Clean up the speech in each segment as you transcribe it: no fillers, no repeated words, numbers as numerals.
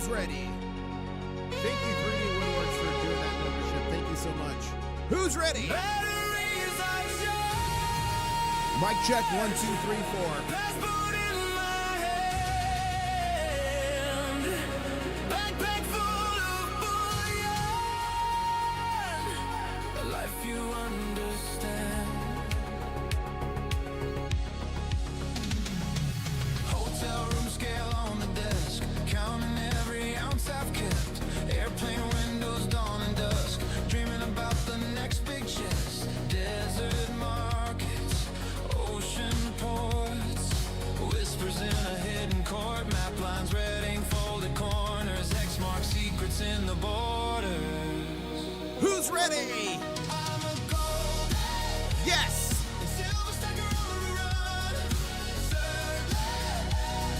Who's ready? Thank you, 3D Woodworks, for doing that membership. Thank you so much. Who's ready? Mic check, 1, 2, 3, 4. Passport in my hand, backpack full of bullion, a life you understand. Hotel room scale on the desk, counting every ounce I've kept. Airplane windows, dawn and dusk, dreaming about the next big chest. Desert markets, ocean ports, whispers in a hidden court, map lines, red ink, folded corners, X mark secrets in the borders. Who's ready? I'm a golden Yes! silver stacker on the run. Circle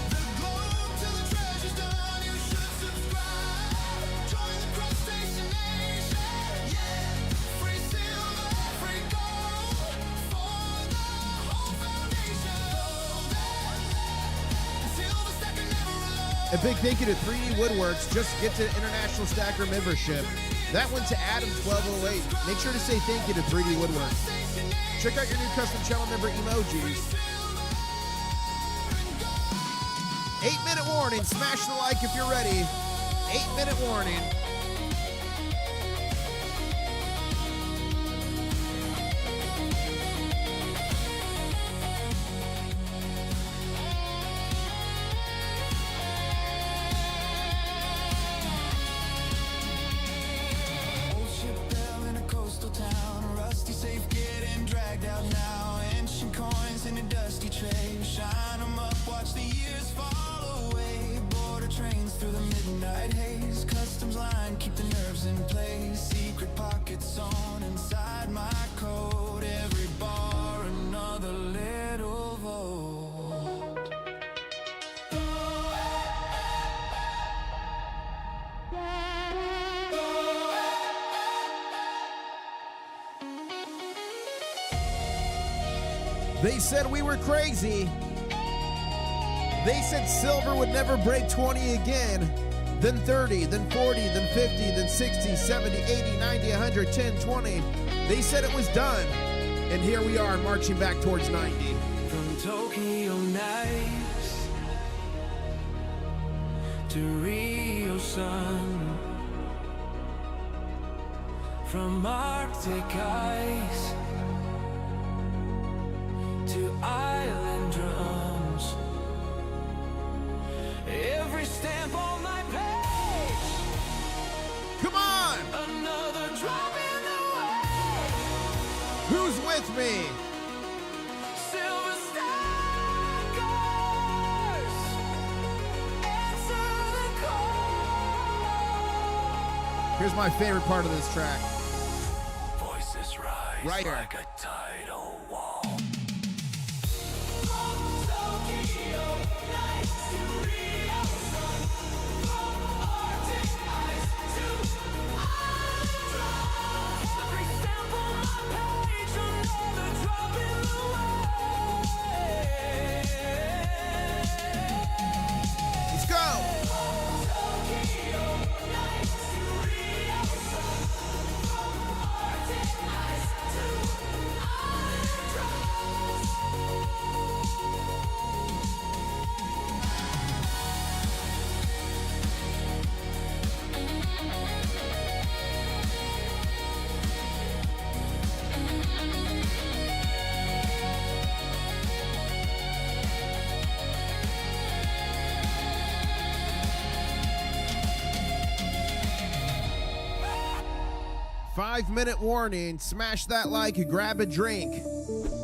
the globe till the treasure's done. You should subscribe. Join the crustacean nation. Yeah, free silver, free gold for the whole foundation. Golden silver stacker never alone. A big thank you to 3D Woodworks. Just get to International Stacker membership. That went to Adam1208. Make sure to say thank you to 3D Woodworks. Check out your new custom channel member emojis. 8-minute warning. Smash the like if you're ready. 8-minute warning. Old ship bell in a coastal town, a rusty safe getting dragged out now. Ancient coins in a dusty tray, shine 'em up, watch the years fall away. Border trains through the midnight haze, customs line, keep the nerves in place. Secret pockets on inside my coat, every bar another little vote. They said we were crazy. They said silver would never break 20 again. Then 30, then 40, then 50, then 60, 70, 80, 90, 100, 10, 20. They said it was done. And here we are marching back towards 90. From Tokyo nights to Rio sun, from Arctic ice to island drums, every stamp on my page, Come on! another drop in the way. Who's with me? Silver stackers, answer the call. Here's my favorite part of this track. Voices rise Right here. like a tidal wall. Let's go! Five-minute warning. Smash that like, grab a drink.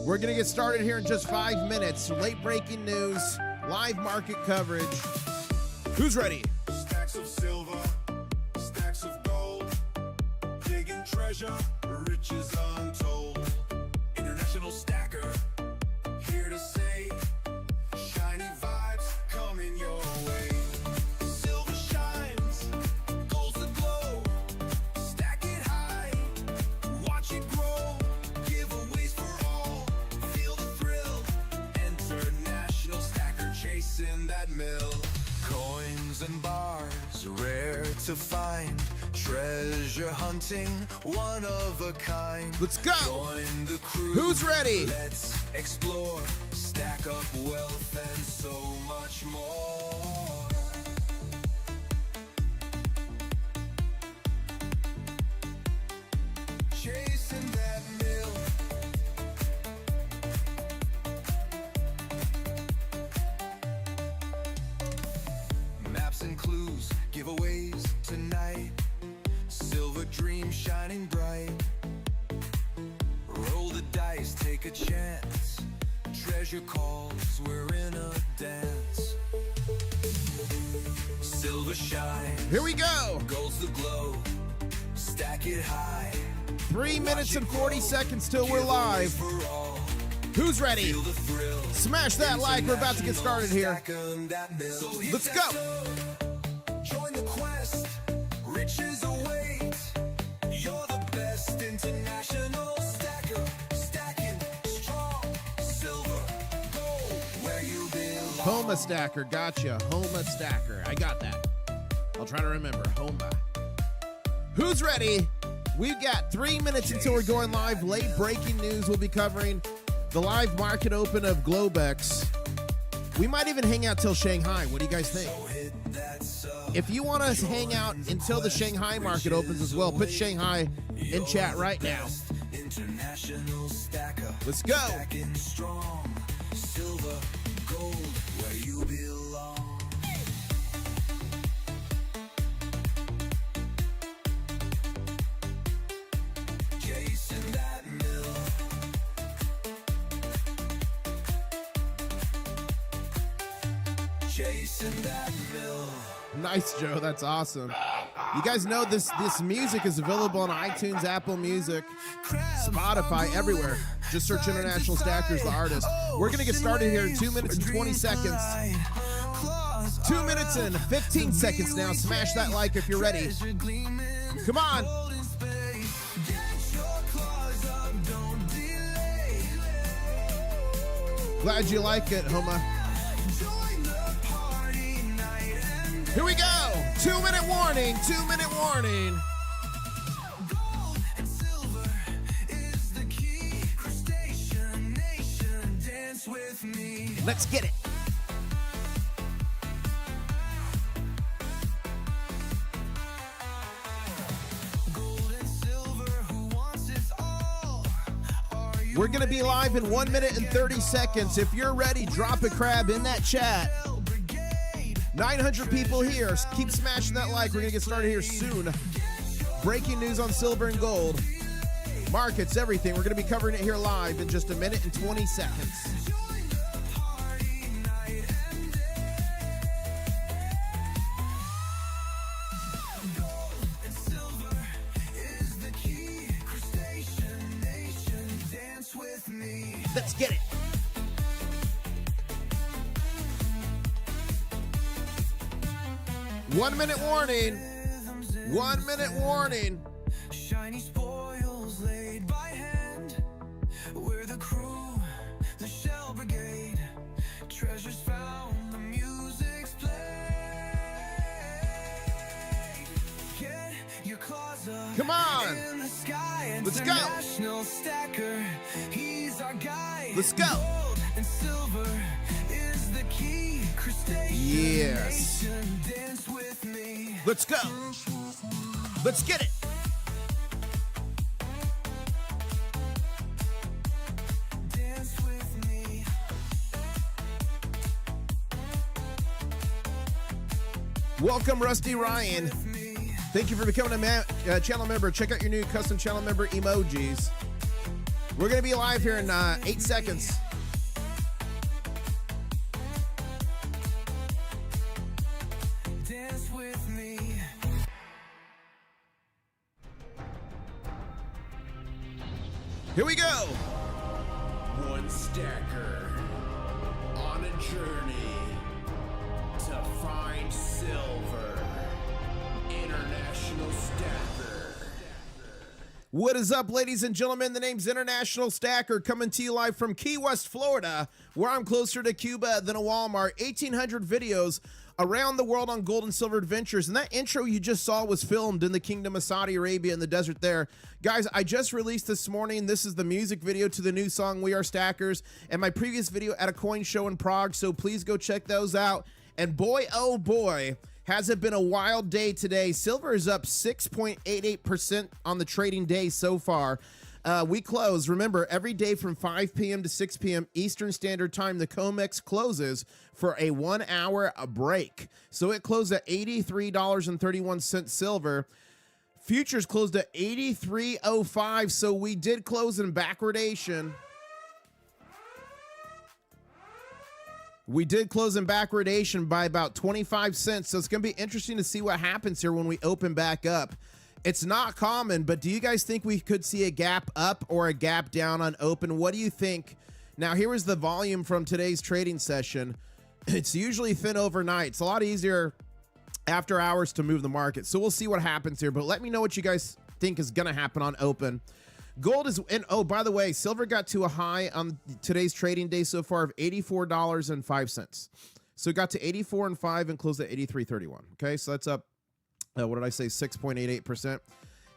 We're going to get started here in just 5 minutes. Late breaking news, live market coverage. Who's ready? Stacks of silver, stacks of gold, digging treasure, riches untold. International stacker, here to say, shiny vibes coming your way. Silver shines, gold's the glow. Stack it high, watch it grow. Giveaways for all, feel the thrill. International stacker chasing that mill. Coins and bars, to find, treasure hunting, one of a kind. Let's go. Join the crew. Who's ready? Let's explore, stack up wealth and so much more. Chasing that mill. Maps and clues, giveaways tonight. Silver dream shining bright. Roll the dice, take a chance. Treasure calls, we're in a dance. Silver shine. Here we go. Gold's the glow. Stack it high. 3 minutes and 40 seconds till we're live. For all. Who's ready? Feel the thrill. Smash that like. We're about to get started here. So Let's go. Join the quest. Riches await. You're the best international stacker. Stacking strong. Silver, gold. Where you belong. Homa Stacker. Gotcha. Homa Stacker. I got that. I'll try to remember. Homa. Who's ready? We've got 3 minutes until we're going live. Late breaking news. We'll be covering the live market open of Globex. We might even hang out till Shanghai. What do you guys think? If you want us to hang out until the Shanghai market opens as well, put Shanghai in chat right now. International stacker. Let's go. Stacking strong. Silver, gold, where you belong. Chasing that mill. Chasing that mill. Nice, Joe. That's awesome. You guys know this music is available on iTunes, Apple Music, Spotify, everywhere. Just search International Stackers, the artist. We're going to get started here in 2 minutes and 20 seconds. 2 minutes and 15 seconds now. Smash that like if you're ready. Come on. Glad you like it, Homa. Here we go. 2 minute warning. 2 minute warning. Gold and silver is the key. Crustacean nation, dance with me. Let's get it. Gold and silver, who wants it all? Are you We're going to be live in 1 minute and 30 seconds. If you're ready, drop a crab in that chat. brigade? 900 people here. Keep smashing that like. We're going to get started here soon. Breaking news on silver and gold. Markets, everything. We're going to be covering it here live in just a minute and 20 seconds. Join the party night and day. Gold and silver is the key. Crustacean nation, dance with me. Let's get it. One minute warning. 1 minute warning. Shiny spoils laid by hand. We're the crew, the shell brigade. Treasures found, the music's played. Get your claws up. Come on. In the sky. Let's go. International stacker, he's our guide. Let's go. Gold and silver is the key. Crustacean Yes. nation, dance with me. Let's go. Let's get it. Dance with me. Welcome, Rusty Ryan. Thank you for becoming a channel member. Check out your new custom channel member emojis. We're going to be live here in 8 seconds. Dance with me. Here we go. One stacker on a journey to find silver. International Stacker. What is up, ladies and gentlemen? The name's International Stacker, coming to you live from Key West, Florida, where I'm closer to Cuba than a Walmart. 1,800 videos around the world on gold and silver adventures. And that intro you just saw was filmed in the Kingdom of Saudi Arabia in the desert there. Guys, I just released this morning. This is the music video to the new song We Are Stackers, and my previous video at a coin show in Prague. So please go check those out. And boy, oh boy, has it been a wild day today. Silver is up 6.88% on the trading day so far. We close, remember, every day from 5 p.m. to 6 p.m. Eastern Standard Time, the COMEX closes for a 1 hour break. So it closed at $83.31 silver. Futures closed at 83.05, so we did close in backwardation. We did close in backwardation by about 25 cents, so it's going to be interesting to see what happens here when we open back up. It's not common, but do you guys think we could see a gap up or a gap down on open? What do you think? Now, here is the volume from today's trading session. It's usually thin overnight. It's a lot easier after hours to move the market. So we'll see what happens here, but let me know what you guys think is going to happen on open. Gold is, and oh, by the way, silver got to a high on today's trading day so far of $84.05. So it got to 84.05 and closed at 83.31. Okay, so that's up. What did I say? 6.88%.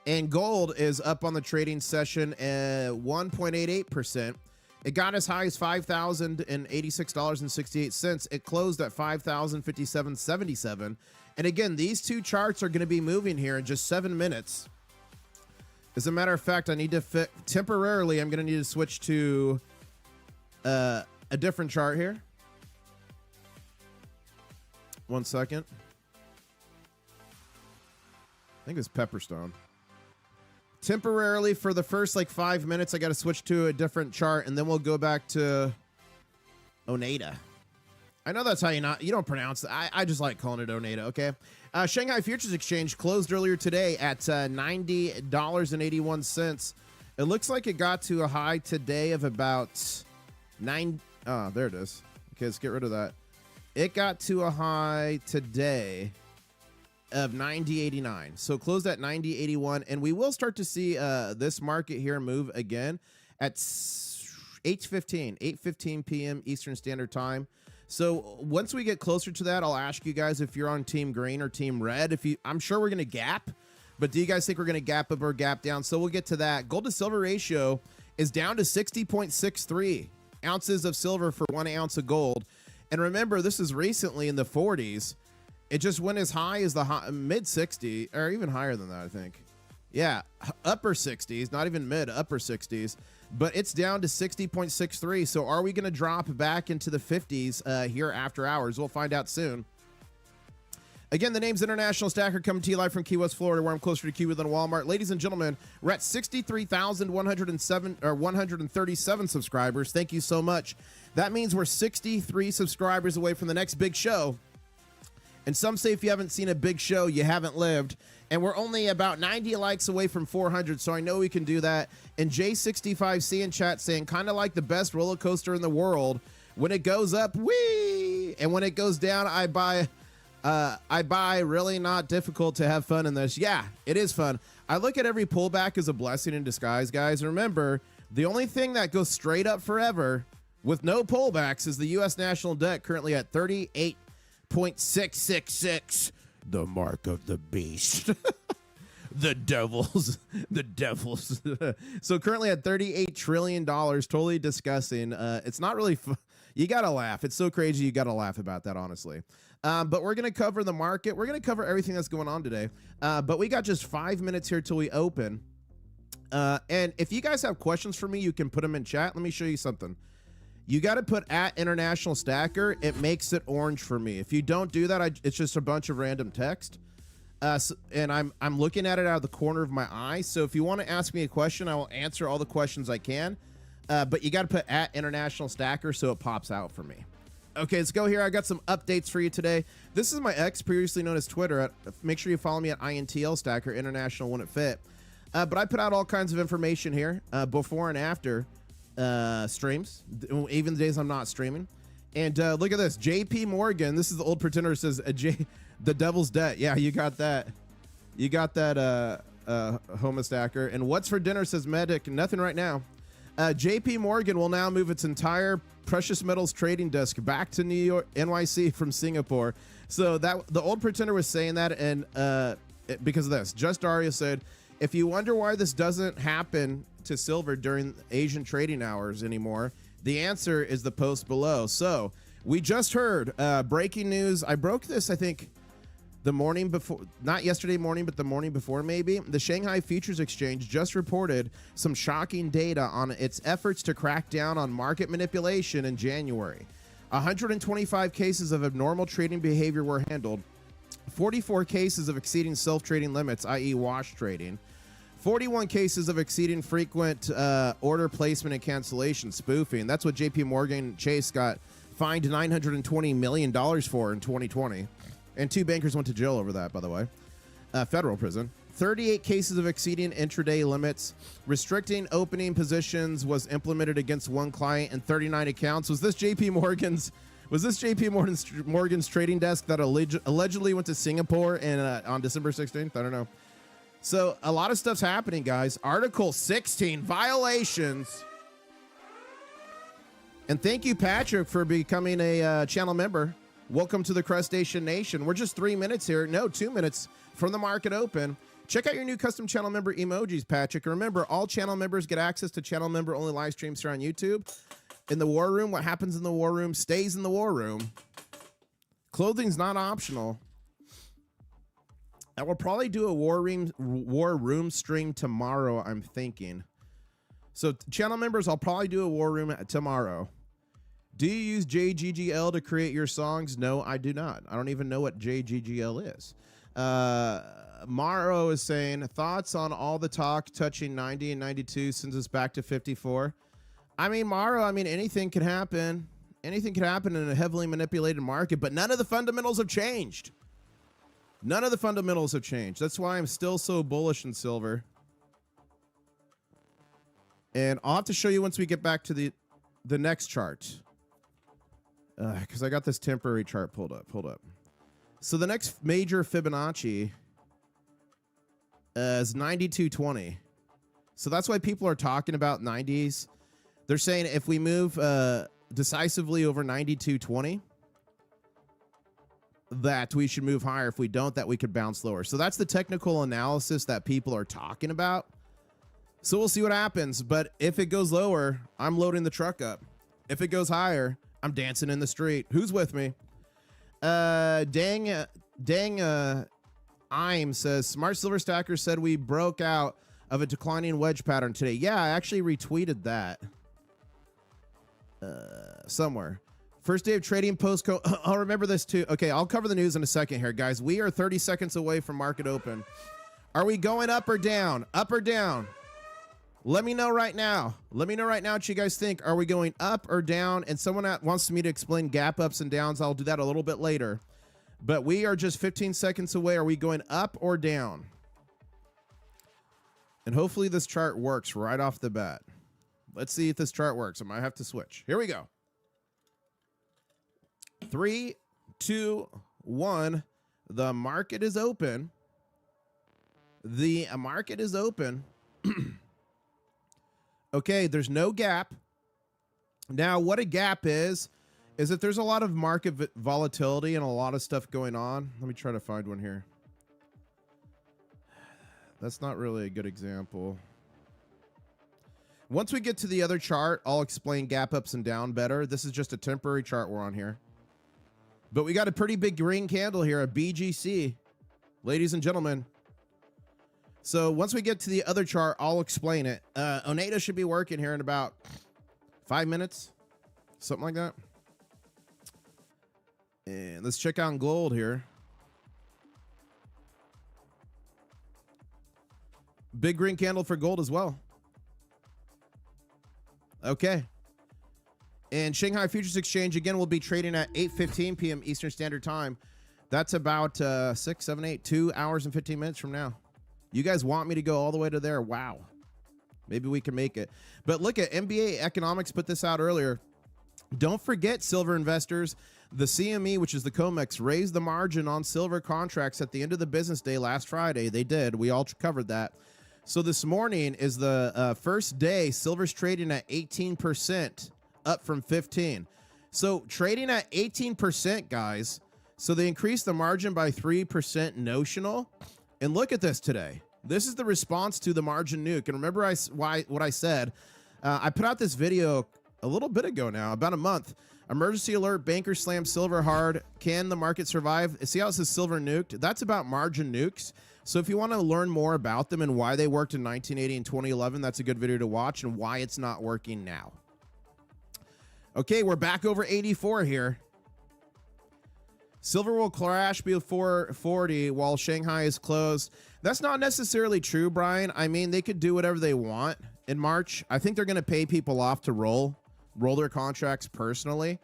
And gold is up on the trading session at 1.88%. It got as high as $5,086.68. It closed at $5,057.77. And again, these two charts are going to be moving here in just 7 minutes. As a matter of fact, I need to temporarily, I'm going to need to switch to a different chart here. 1 second. I think it's Pepperstone. Temporarily for the first like 5 minutes, I got to switch to a different chart, and then we'll go back to Oneida. I know that's how you don't pronounce it. I just like calling it Oneida. Okay. Shanghai Futures Exchange closed earlier today at $90.81. It looks like it got to a high today of about $9. Oh, there it is. Okay, let's get rid of that. It got to a high today of 90.89, so closed at 90.81, and we will start to see this market here move again at 8:15 p.m. Eastern Standard Time. So once we get closer to that, I'll ask you guys if you're on team green or team red. I'm sure we're gonna gap, but do you guys think we're gonna gap up or gap down? So we'll get to that. Gold to silver ratio is down to 60.63 ounces of silver for 1 ounce of gold, and remember, this is recently in the 40s. It just went as high as the mid 60s, or even higher than that, I think. Yeah, upper 60s, not even mid, upper 60s. But it's down to 60.63. So are we going to drop back into the 50s here after hours? We'll find out soon. Again, the name's International Stacker, coming to you live from Key West, Florida, where I'm closer to Key than Walmart. Ladies and gentlemen, we're at 63,137 subscribers. Thank you so much. That means we're 63 subscribers away from the next big show. And some say if you haven't seen a big show, you haven't lived. And we're only about 90 likes away from 400, so I know we can do that. And J65C in chat saying, kind of like the best roller coaster in the world. When it goes up, whee! And when it goes down, I buy. Really not difficult to have fun in this. Yeah, it is fun. I look at every pullback as a blessing in disguise, guys. Remember, the only thing that goes straight up forever with no pullbacks is the U.S. national debt, currently at 38.666, the mark of the beast. the devils. So currently at $38 trillion, totally disgusting. It's not really you gotta laugh. It's so crazy, you gotta laugh about that, honestly. But we're gonna cover the market. We're gonna cover everything that's going on today. But we got just 5 minutes here till we open. And if you guys have questions for me, you can put them in chat. Let me show you something. You got to put at International Stacker. It makes it orange for me. If you don't do that, it's just a bunch of random text. And I'm looking at it out of the corner of my eye. So if you want to ask me a question, I will answer all the questions I can. But you got to put at International Stacker so it pops out for me. Okay, let's go here. I got some updates for you today. This is my X, previously known as Twitter. Make sure you follow me at Intl-Stacker, International when it fit. But I put out all kinds of information here before and after streams, even the days I'm not streaming. And look at this, JP Morgan. This is the old pretender. Says the devil's debt. Yeah, you got that. You got that, Homo Stacker. And what's for dinner, says Medic. Nothing right now. JP Morgan will now move its entire precious metals trading desk back to New York, NYC from Singapore. So that the old pretender was saying that, and because of this, Just Daria said, if you wonder why this doesn't happen to silver during Asian trading hours anymore, the answer is the post below. So we just heard breaking news. I broke this, I think, the morning before, not yesterday morning, but the morning before maybe. The Shanghai Futures Exchange just reported some shocking data on its efforts to crack down on market manipulation in January. 125 cases of abnormal trading behavior were handled. 44 cases of exceeding self-trading limits, i.e. wash trading. 41 cases of exceeding frequent order placement and cancellation, spoofing. That's what JP Morgan Chase got fined $920 million for in 2020. And 2 bankers went to jail over that, by the way. Federal prison. 38 cases of exceeding intraday limits. Restricting opening positions was implemented against 1 client and 39 accounts. Was this JP Morgan's trading desk that allegedly went to Singapore and on December 16th? I don't know. So a lot of stuff's happening, guys. Article 16 violations. And thank you, Patrick, for becoming a channel member. Welcome to the Crustacean Nation. We're just 3 minutes here. No, 2 minutes from the market open. Check out your new custom channel member emojis, Patrick. And remember, all channel members get access to channel member only live streams here on YouTube. In the war room, what happens in the war room stays in the war room. Clothing's not optional. I will probably do a war room stream tomorrow, I'm thinking. So channel members, I'll probably do a war room tomorrow. Do you use JGGL to create your songs? No, I do not. I don't even know what JGGL is. Maro is saying, thoughts on all the talk touching 90 and 92 since it's back to 54? I mean, Maro, anything can happen. Anything can happen in a heavily manipulated market, but none of the fundamentals have changed. None of the fundamentals have changed. That's why I'm still so bullish in silver. And I'll have to show you once we get back to the next chart. Because I got this temporary chart pulled up. Hold up. So the next major Fibonacci is 92.20. So that's why people are talking about 90s. They're saying if we move decisively over 92.20, that we should move higher. If we don't, that we could bounce lower. So that's the technical analysis that people are talking about. So we'll see what happens. But if it goes lower, I'm loading the truck up. If it goes higher, I'm dancing in the street. Who's with me? Dang Im says, Smart Silver Stacker said we broke out of a declining wedge pattern today. Yeah, I actually retweeted that. Somewhere. First day of trading post. I'll remember this too. Okay, I'll cover the news in a second here, guys. We are 30 seconds away from market open. Are we going up or down? Up or down? Let me know right now. Let me know right now what you guys think. Are we going up or down? And someone that wants me to explain gap ups and downs, I'll do that a little bit later. But we are just 15 seconds away. Are we going up or down? And hopefully this chart works right off the bat. Let's see if this chart works. I might have to switch. Here we go. 3, 2, 1. The market is open. The market is open. Okay, there's no gap. Now, what a gap is that there's a lot of market volatility and a lot of stuff going on. Let me try to find one here. That's not really a good example. Once we get to the other chart, I'll explain gap ups and down better. This is just a temporary chart we're on here. But we got a pretty big green candle here, a BGC, ladies and gentlemen. So once we get to the other chart, I'll explain it. Oneida should be working here in about 5 minutes, something like that. And let's check out gold here. Big green candle for gold as well. Okay. And Shanghai Futures Exchange, again, will be trading at 8:15 p.m. Eastern Standard Time. That's about 6, 7, 8, 2 hours and 15 minutes from now. You guys want me to go all the way to there? Wow. Maybe we can make it. But look at MBA Economics put this out earlier. Don't forget, silver investors, the CME, which is the COMEX, raised the margin on silver contracts at the end of the business day last Friday. They did. We all covered that. So this morning is the first day silver's trading at 18%, up from 15. So trading at 18%, guys. So they increased the margin by 3% notional. And look at this today. This is the response to the margin nuke. And remember what I said. I put out this video a little bit ago now, about a month. Emergency alert, banker slam silver hard. Can the market survive? See how it says silver nuked? That's about margin nukes. So if you want to learn more about them and why they worked in 1980 and 2011, that's a good video to watch, and why it's not working now. Okay, we're back over 84 here. Silver will crash before 40 while Shanghai is closed. That's not necessarily true, Brian. I mean, they could do whatever they want in March. I think they're going to pay people off to roll their contracts personally.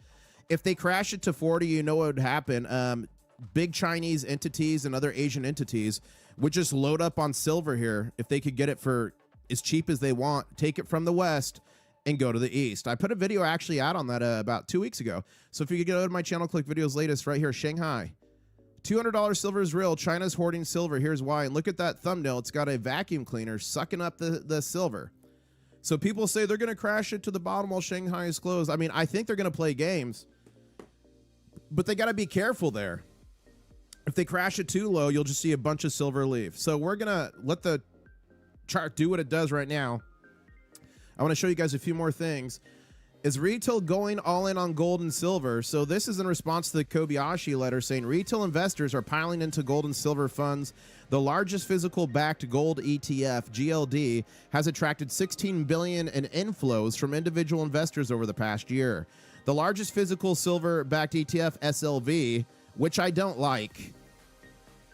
If they crash it to 40, you know what would happen. Big Chinese entities and other Asian entities would just load up on silver here if they could get it for as cheap as they want, take it from the West and go to the East. I put a video actually out on that about 2 weeks ago. So if you could go to my channel, click videos latest right here, Shanghai. $200 silver is real. China's hoarding silver. Here's why. And look at that thumbnail. It's got a vacuum cleaner sucking up the silver. So people say they're going to crash it to the bottom while Shanghai is closed. I mean, I think they're going to play games, but they got to be careful there. If they crash it too low, you'll just see a bunch of silver leave. So we're going to let the chart do what it does right now. I want to show you guys a few more things. Is retail going all in on gold and silver? So this is in response to the Kobayashi letter saying retail investors are piling into gold and silver funds. The largest physical backed gold ETF, GLD, has attracted $16 billion in inflows from individual investors over the past year. The largest physical silver backed ETF, SLV, which I don't like.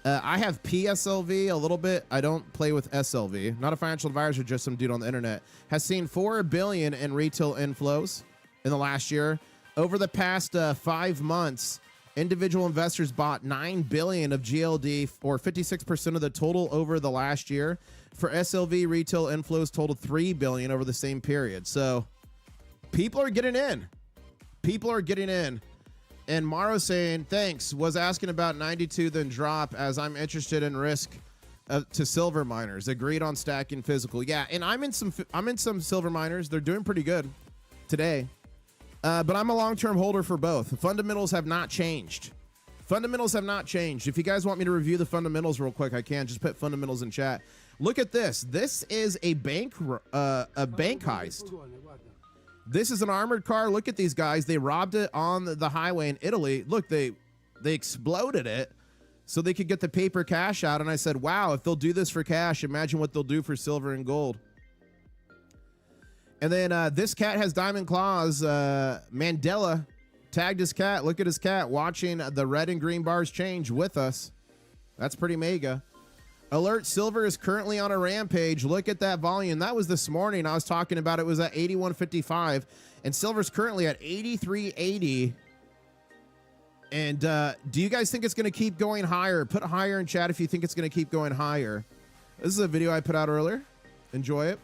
I have PSLV a little bit. I don't play with SLV. Not a financial advisor, just some dude on the internet. Has seen $4 billion in retail inflows in the last year. Over the past 5 months, individual investors bought $9 billion of GLD, or 56% of the total over the last year. For SLV, retail inflows totaled $3 billion over the same period. So people are getting in. People are getting in. And Maro saying, thanks, was asking about 92, then drop, as I'm interested in risk to silver miners. Agreed on stacking physical. Yeah, and I'm in some silver miners. They're doing pretty good today. But I'm a long-term holder for both. Fundamentals have not changed. Fundamentals have not changed. If you guys want me to review the fundamentals real quick, I can. Just put fundamentals in chat. Look at this. This is a bank heist. This is an armored car. Look at these guys. They robbed it on the highway in Italy. Look, they exploded it so they could get the paper cash out. And I said, wow, if they'll do this for cash, imagine what they'll do for silver and gold. And then this cat has diamond claws. Mandela tagged his cat. Look at his cat watching the red and green bars change with us. That's pretty mega. Alert, silver is currently on a rampage. Look at that volume. That was this morning. I was talking about it was at 81.55, and silver's currently at 83.80. And do you guys think it's going to keep going higher? Put higher in chat if you think it's going to keep going higher. This is a video I put out earlier. Enjoy it.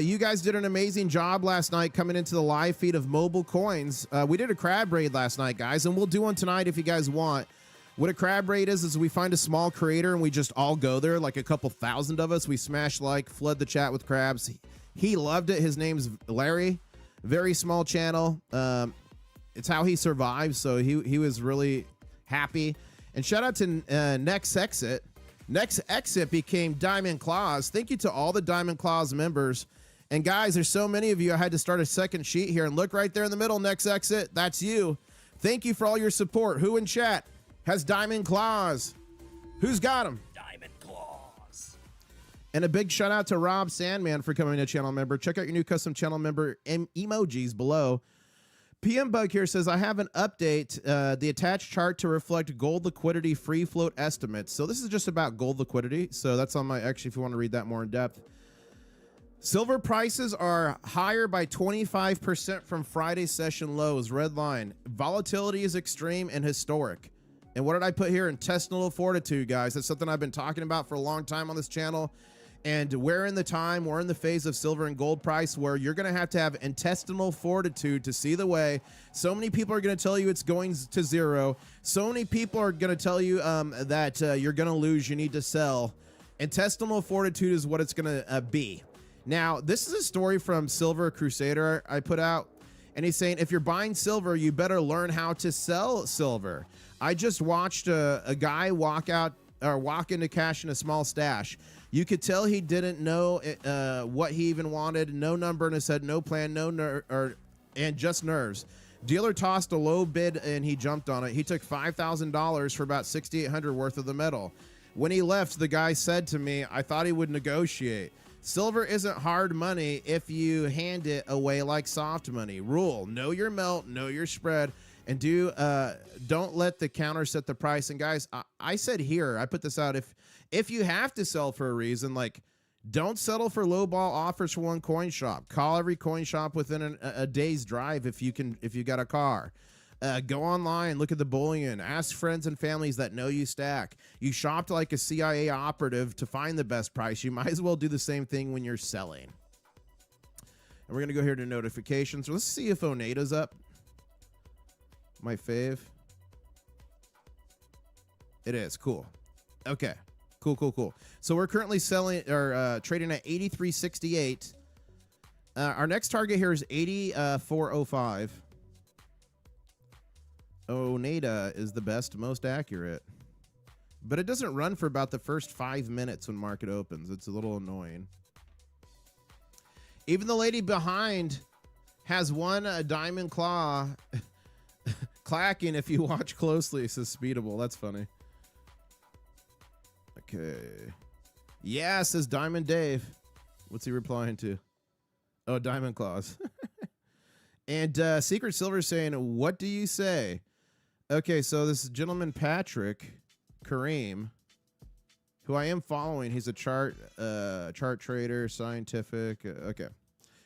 You guys did an amazing job last night coming into the live feed of mobile coins. We did a crab raid last night, guys, and we'll do one tonight if you guys want. What a crab raid is we find a small creator and we just all go there, like a couple thousand of us. We smash like, flood the chat with crabs. He loved it. His name's Larry. Very small channel. It's how he survives, so he was really happy. And shout out to Next Exit. Next Exit became Diamond Claws. Thank you to all the Diamond Claws members. And guys, there's so many of you. I had to start a second sheet here, and look right there in the middle, Next Exit. That's you. Thank you for all your support. Who in chat has Diamond Claws? Who's got them? Diamond Claws. And a big shout out to Rob Sandman for becoming a channel member. Check out your new custom channel member emojis below. PM Bug here says, I have an update, the attached chart to reflect gold liquidity free float estimates. So this is just about gold liquidity. So that's on my, actually, if you want to read that more in depth. Silver prices are higher by 25% from Friday session lows. Red line. Volatility is extreme and historic. And what did I put here? Intestinal fortitude, guys. That's something I've been talking about for a long time on this channel. And we're in the phase of silver and gold price where you're going to have intestinal fortitude to see the way. So many people are going to tell you it's going to zero. So many people are going to tell you that you're going to lose, you need to sell. Intestinal fortitude is what it's going to be. Now, this is a story from Silver Crusader I put out, and he's saying if you're buying silver, you better learn how to sell silver. I just watched a guy walk into cash in a small stash. You could tell he didn't know what he even wanted. No number in his head, no plan, and just nerves. Dealer tossed a low bid and he jumped on it. He took $5,000 for about $6,800 worth of the metal. When he left, the guy said to me, "I thought he would negotiate." Silver isn't hard money if you hand it away like soft money. Rule: know your melt, know your spread, and don't let the counter set the price. And guys, I said here, I put this out, if you have to sell for a reason, like, don't settle for lowball offers for one coin shop. Call every coin shop within a day's drive if you got a car. Go online, look at the bullion, ask friends and families that know you stack. You shopped like a CIA operative to find the best price. You might as well do the same thing when you're selling. And we're going to go here to notifications. Let's see if Oneida's up. My fave. It is. Cool. Okay. Cool. So we're currently selling or trading at 83.68. Our next target here is 84.05. Oneida is the best, most accurate. But it doesn't run for about the first 5 minutes when market opens. It's a little annoying. Even the lady behind has one diamond claw clacking if you watch closely, says Speedable. That's funny. Okay. Yeah, says Diamond Dave. What's he replying to? Oh, Diamond Claws. And Secret Silver saying, "What do you say?" Okay, so this gentleman, Patrick Kareem, who I am following, he's a chart trader, scientific. Okay.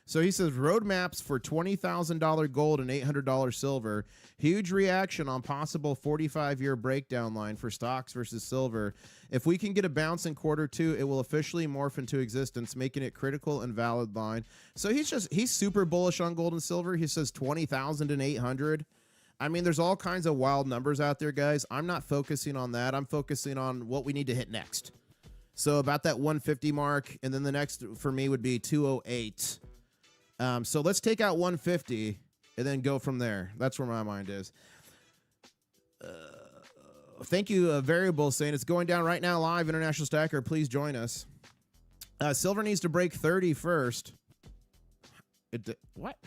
So he says, roadmaps for $20,000 gold and $800 silver. Huge reaction on possible 45-year breakdown line for stocks versus silver. If we can get a bounce in Q2, it will officially morph into existence, making it critical and valid line. So he's super bullish on gold and silver. He says 20,000 and 800. I mean, there's all kinds of wild numbers out there, guys. I'm not focusing on that. I'm focusing on what we need to hit next. So about that 150 mark, and then the next for me would be 208. So let's take out 150 and then go from there. That's where my mind is. Thank you, Variable, saying it's going down right now live. International Stacker, please join us. Silver needs to break 30 first. What?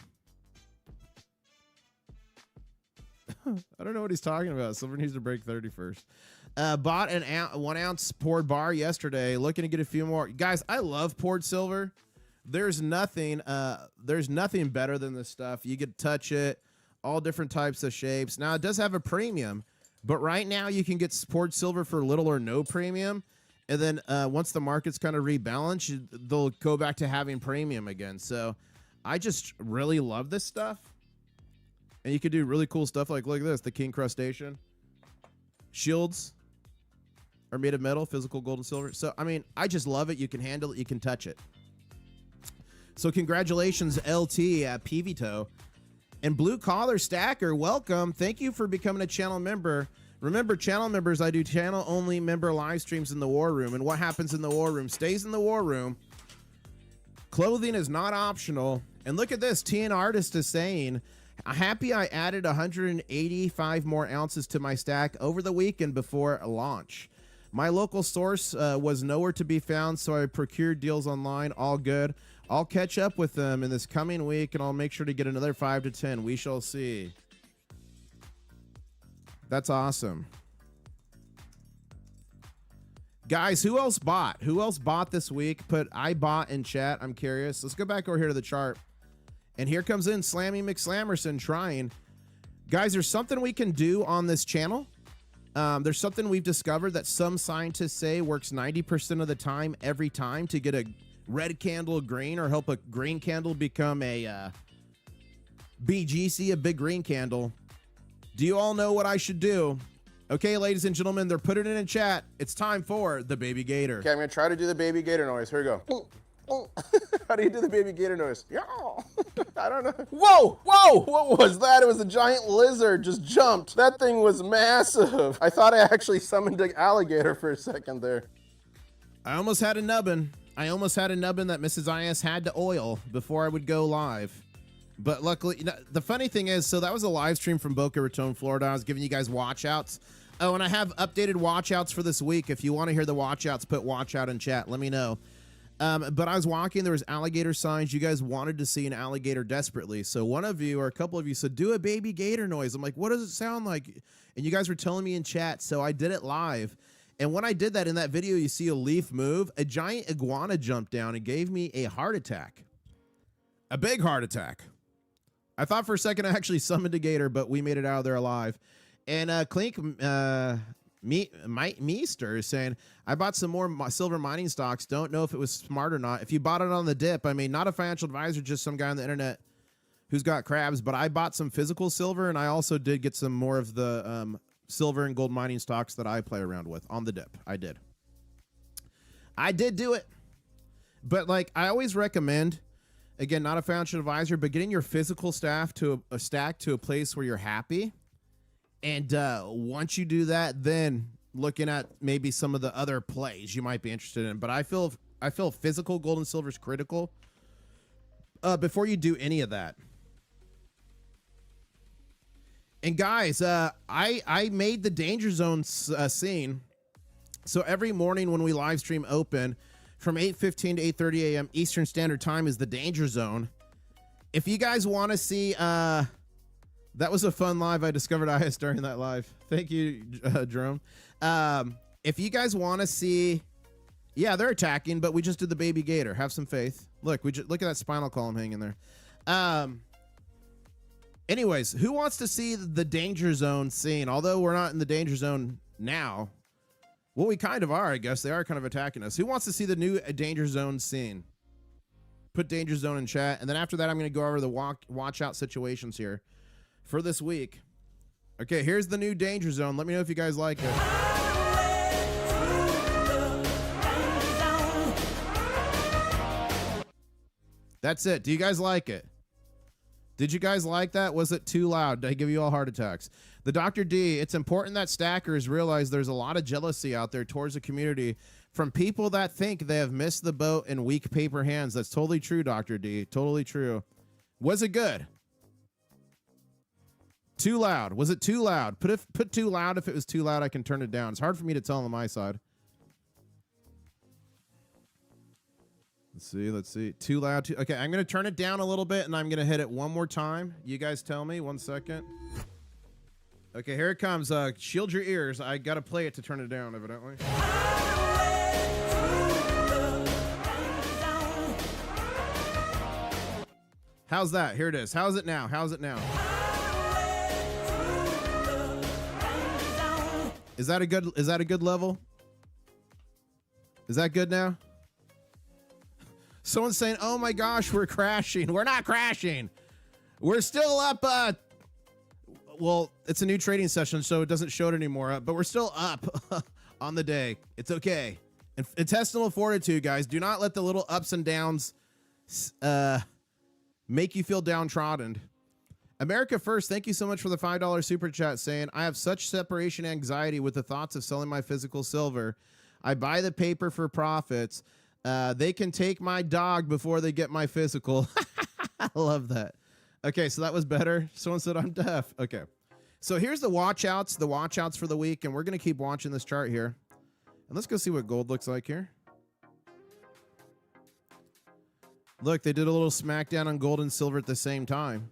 I don't know what he's talking about. Silver needs to break 30 first. Bought an 1 ounce poured bar yesterday. Looking to get a few more. Guys, I love poured silver. There's nothing better than this stuff. You can touch it, all different types of shapes. Now, it does have a premium, but right now you can get poured silver for little or no premium. And then once the market's kind of rebalanced, they'll go back to having premium again. So I just really love this stuff. And you could do really cool stuff like, look at this, the king crustacean. Shields are made of metal, physical gold and silver. So, I mean, I just love it. You can handle it. You can touch it. So congratulations, LT at PVTO. And Blue Collar Stacker, welcome. Thank you for becoming a channel member. Remember, channel members, I do channel-only member live streams in the War Room. And what happens in the War Room stays in the War Room. Clothing is not optional. And look at this. TN Artist is saying, happy I added 185 more ounces to my stack over the weekend before launch. My local source was nowhere to be found, so I procured deals online. All good. I'll catch up with them in this coming week, and I'll make sure to get another 5 to 10. We shall see. That's awesome. Guys, who else bought? Who else bought this week? Put I bought in chat. I'm curious. Let's go back over here to the chart. And here comes in Slammy McSlammerson trying. Guys, there's something we can do on this channel. There's something we've discovered that some scientists say works 90% of the time, every time, to get a red candle green or help a green candle become a BGC, a big green candle. Do you all know what I should do? Okay, ladies and gentlemen, they're putting it in chat. It's time for the baby gator. Okay, I'm going to try to do the baby gator noise. Here we go. How do you do the baby gator noise? Yeah. I don't know. Whoa, whoa, what was that? It was a giant lizard just jumped. That thing was massive. I thought I actually summoned an alligator for a second there. I almost had a nubbin. I almost had a nubbin that Mrs. IS had to oil before I would go live. But luckily, the funny thing is, so that was a live stream from Boca Raton, Florida. I was giving you guys watchouts. Oh, and I have updated watchouts for this week. If you want to hear the watchouts, put watchout in chat. Let me know. But I was walking. There was alligator signs. You guys wanted to see an alligator desperately. So one of you or a couple of you said, do a baby gator noise. I'm like, what does it sound like? And you guys were telling me in chat. So I did it live. And when I did that in that video, you see a leaf move. A giant iguana jumped down and gave me a heart attack. A big heart attack. I thought for a second I actually summoned a gator, but we made it out of there alive. And Clink Meester is saying, I bought some more silver mining stocks. Don't know if it was smart or not. If you bought it on the dip, I mean, not a financial advisor, just some guy on the internet who's got crabs. But I bought some physical silver, and I also did get some more of the silver and gold mining stocks that I play around with on the dip. I did do it. But like I always recommend, again, not a financial advisor, but getting your physical stack to a place where you're happy. And once you do that, then looking at maybe some of the other plays you might be interested in. But I feel physical gold and silver is critical before you do any of that. And guys, I made the danger zone scene. So every morning when we live stream open from 8:15 to 8:30 a.m. Eastern Standard Time is the danger zone. If you guys want to see, that was a fun live. I discovered IS during that live. Thank you, Jerome. If you guys want to see, yeah, they're attacking, but we just did the baby gator. Have some faith. Look, look at that spinal column hanging there. Anyways, who wants to see the danger zone scene? Although we're not in the danger zone now. Well, we kind of are, I guess. They are kind of attacking us. Who wants to see the new danger zone scene? Put danger zone in chat. And then after that, I'm going to go over the watch out situations here for this week. Okay, here's the new danger zone. Let me know if you guys like it. That's it. Do you guys like it? Did you guys like that? Was it too loud? Did I give you all heart attacks? The Dr. D, it's important that stackers realize there's a lot of jealousy out there towards the community from people that think they have missed the boat in weak paper hands. That's totally true, Dr. D. Totally true. Was it good? Too loud. Was it too loud? Put too loud. If it was too loud, I can turn it down. It's hard for me to tell on my side. Let's see. Too loud. Okay, I'm going to turn it down a little bit, and I'm going to hit it one more time. You guys tell me. 1 second. Okay, here it comes. Shield your ears. I got to play it to turn it down, evidently. How's that? Here it is. How's it now? How's it now? Is that a good level? Is that good now? Someone's saying, oh my gosh, we're crashing. We're not crashing. We're still up. Well, it's a new trading session, so it doesn't show it anymore. But we're still up on the day. It's okay. Intestinal fortitude, guys. Do not let the little ups and downs make you feel downtrodden. America First, thank you so much for the $5 super chat saying, I have such separation anxiety with the thoughts of selling my physical silver. I buy the paper for profits. They can take my dog before they get my physical. I love that. Okay, so that was better. Someone said I'm deaf. Okay. So here's the watchouts for the week, and we're going to keep watching this chart here. And let's go see what gold looks like here. Look, they did a little smackdown on gold and silver at the same time.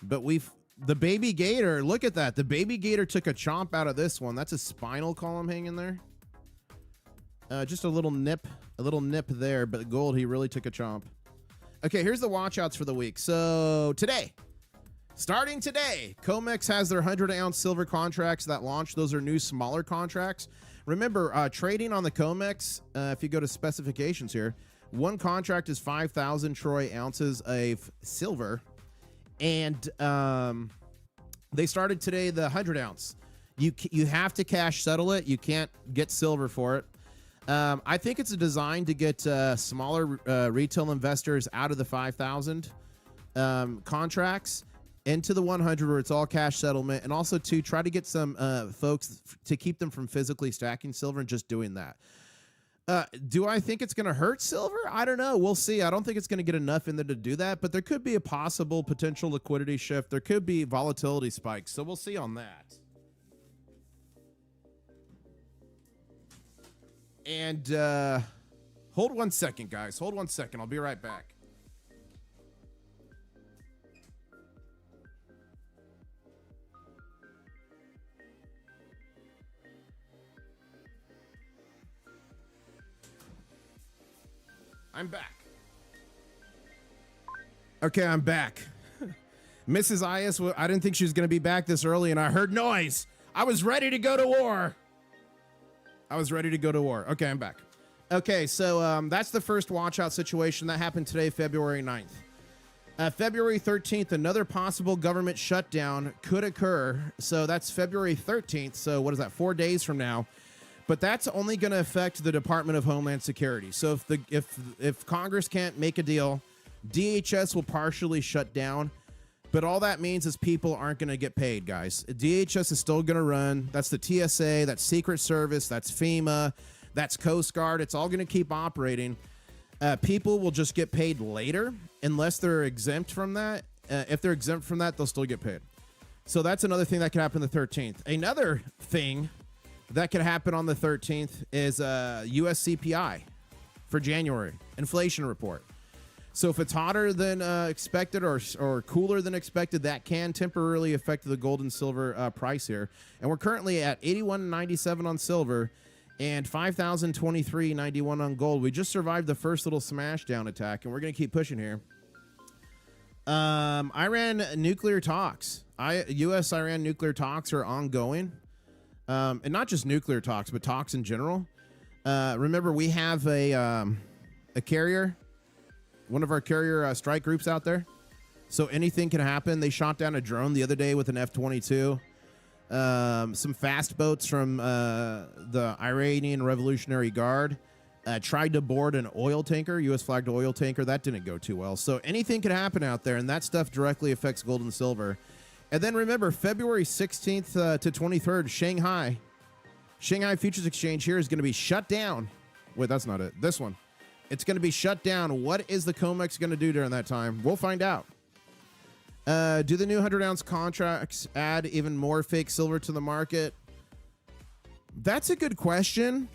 But the baby gator, look at that. The baby gator took a chomp out of this one. That's a spinal column hanging there. Just a little nip there, but gold, he really took a chomp. Okay, here's the watchouts for the week. So starting today, COMEX has their 100-ounce silver contracts that launch. Those are new, smaller contracts. Remember, trading on the COMEX, if you go to specifications here, one contract is 5,000 troy ounces of silver. And they started today the 100-ounce. You have to cash settle it. You can't get silver for it. I think it's a design to get smaller retail investors out of the 5,000 contracts into the 100 where it's all cash settlement, and also to try to get some folks to keep them from physically stacking silver and just doing that. Do I think it's going to hurt silver? I don't know. We'll see. I don't think it's going to get enough in there to do that, but there could be a possible potential liquidity shift. There could be volatility spikes, so we'll see on that. And hold 1 second, guys. Hold 1 second. I'll be right back. I'm back. Okay, I'm back. Mrs. Ias, I didn't think she was going to be back this early, and I heard noise. I was ready to go to war. Okay, I'm back. Okay, so that's the first watchout situation. That happened today, February 9th. February 13th, another possible government shutdown could occur. So that's February 13th. So what is that, 4 days from now? But that's only going to affect the Department of Homeland Security. So if Congress can't make a deal, DHS will partially shut down. But all that means is people aren't going to get paid, guys. DHS is still going to run. That's the TSA, that's Secret Service, that's FEMA, that's Coast Guard. It's all going to keep operating. People will just get paid later unless they're exempt from that. If they're exempt from that, they'll still get paid. So that's another thing that could happen the 13th. Another thing that could happen on the 13th is US CPI for January, inflation report. So if it's hotter than expected or cooler than expected, that can temporarily affect the gold and silver price here. And we're currently at 81.97 on silver and 5,023.91 on gold. We just survived the first little smash down attack, and we're going to keep pushing here. Iran nuclear talks. U.S.-Iran nuclear talks are ongoing. And not just nuclear talks, but talks in general. Remember, we have a carrier, one of our carrier strike groups out there. So anything can happen. They shot down a drone the other day with an F-22. Some fast boats from the Iranian Revolutionary Guard tried to board an oil tanker, U.S.-flagged oil tanker. That didn't go too well. So anything can happen out there, and that stuff directly affects gold and silver. And then remember, February 16th to 23rd, Shanghai Futures Exchange here is going to be shut down. Wait, that's not it. This one. It's going to be shut down. What is the COMEX going to do during that time? We'll find out. Do the new 100-ounce contracts add even more fake silver to the market? That's a good question.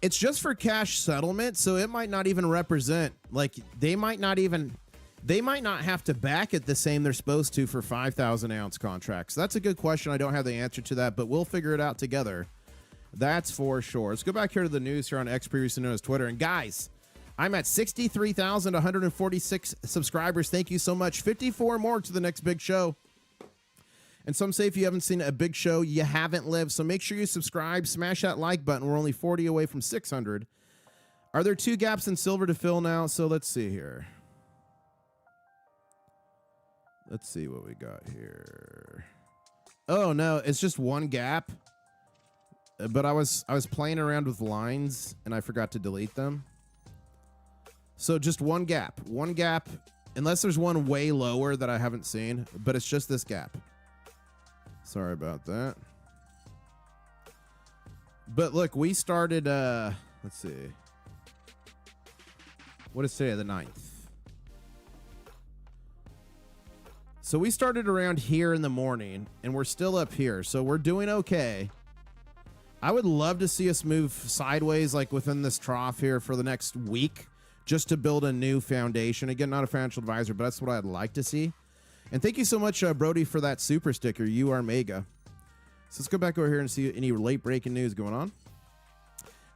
It's just for cash settlement, so it might not even represent, like, they might not have to back it the same they're supposed to for 5,000-ounce contracts. That's a good question. I don't have the answer to that, but we'll figure it out together. That's for sure. Let's go back here to the news here on X, previously known as Twitter. And guys, I'm at 63,146 subscribers. Thank you so much. 54 more to the next big show. And some say if you haven't seen a big show, you haven't lived. So make sure you subscribe. Smash that like button. We're only 40 away from 600. Are there 2 gaps in silver to fill now? So let's see here. Let's see what we got here. Oh, no, it's just 1 gap. But I was playing around with lines, and I forgot to delete them. So just 1 gap. 1 gap, unless there's one way lower that I haven't seen. But it's just this gap. Sorry about that. But look, we started, let's see. What is today, the 9th? So we started around here in the morning, and we're still up here. So we're doing okay. I would love to see us move sideways, like within this trough here for the next week, just to build a new foundation. Again, not a financial advisor, but that's what I'd like to see. And thank you so much, Brody, for that super sticker. You are mega. So let's go back over here and see any late breaking news going on.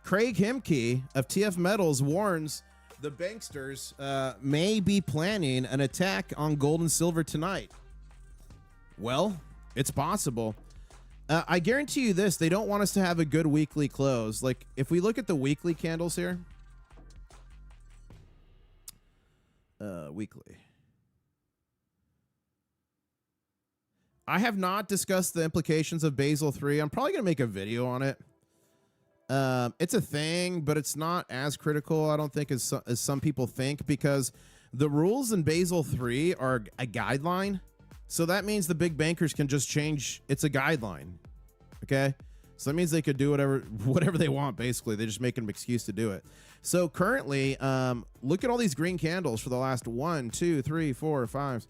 Craig Hemke of TF Metals warns the banksters may be planning an attack on gold and silver tonight. Well, it's possible. I guarantee you this, they don't want us to have a good weekly close. Like, if we look at the weekly candles here. Weekly. I have not discussed the implications of Basel III. I'm probably going to make a video on it. It's a thing, but it's not as critical, I don't think, as some people think, because the rules in Basel III are a guideline. So that means the big bankers can just change. It's a guideline. Okay. So that means they could do whatever they want, basically. They just make an excuse to do it. So currently, look at all these green candles for the last 1, 2, 3, 4, 5,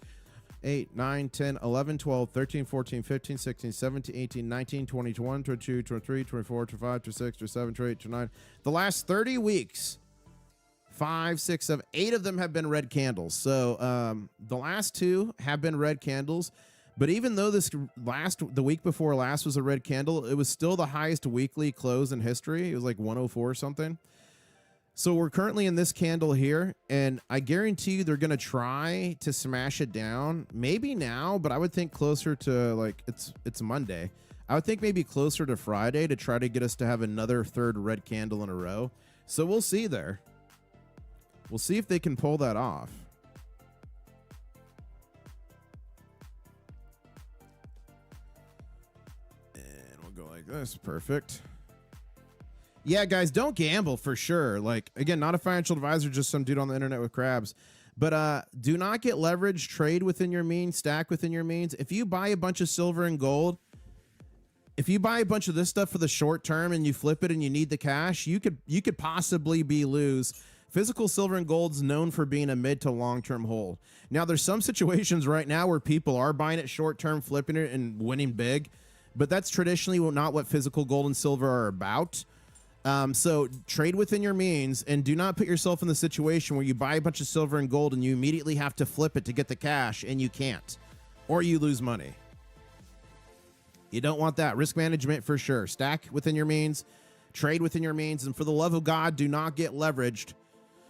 8, 9, 10, 11, 12, 13, 14, 15, 16, 17, 18, 19, 20, 21, 22, 23, 24, 25, 26, 27, 28, 29. The last 30 weeks, 5, 6, 7, 8 of them have been red candles. So the last 2 have been red candles. But even though the week before last was a red candle, it was still the highest weekly close in history. It was like 104 or something. So we're currently in this candle here, and I guarantee you they're going to try to smash it down. Maybe now, but I would think closer to, like, it's Monday. I would think maybe closer to Friday to try to get us to have another third red candle in a row. So we'll see there. We'll see if they can pull that off. Like this. Perfect. Yeah, guys, don't gamble for sure. Like, again, not a financial advisor, just some dude on the internet with crabs. But do not get leverage, trade within your means, stack within your means. If you buy a bunch of silver and gold, if you buy a bunch of this stuff for the short term and you flip it and you need the cash, you could possibly lose. Physical silver and gold's known for being a mid to long-term hold. Now, there's some situations right now where people are buying it short-term, flipping it, and winning big. But that's traditionally not what physical gold and silver are about. So trade within your means, and do not put yourself in the situation where you buy a bunch of silver and gold and you immediately have to flip it to get the cash, and you can't, or you lose money. You don't want that. Risk management for sure. Stack within your means, trade within your means, and for the love of God, do not get leveraged.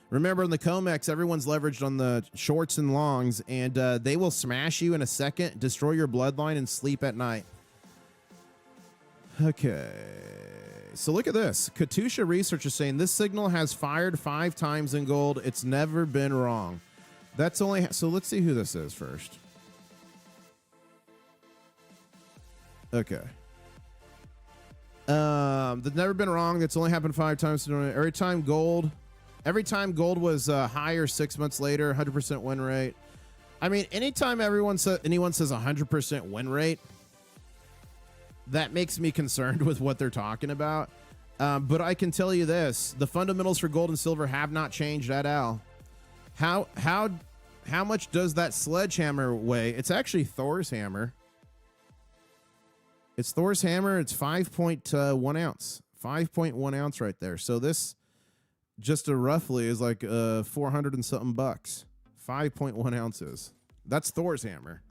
Remember, in the COMEX, everyone's leveraged on the shorts and longs, and they will smash you in a second, destroy your bloodline, and sleep at night. Okay, so look at this. Katusha Research is saying this signal has fired 5 times in gold. It's never been wrong. That's only, so let's see who this is first. Okay. That's never been wrong. It's only happened 5 times. Every time gold was higher 6 months later, 100% win rate. I mean, anytime anyone says 100% win rate, that makes me concerned with what they're talking about. But I can tell you this: the fundamentals for gold and silver have not changed at all. How much does that sledgehammer weigh? It's actually Thor's hammer. It's Thor's hammer. It's 5.1 ounce. 5.1 ounce right there. So this just roughly is like 400 and something bucks. 5.1 ounces. That's Thor's hammer.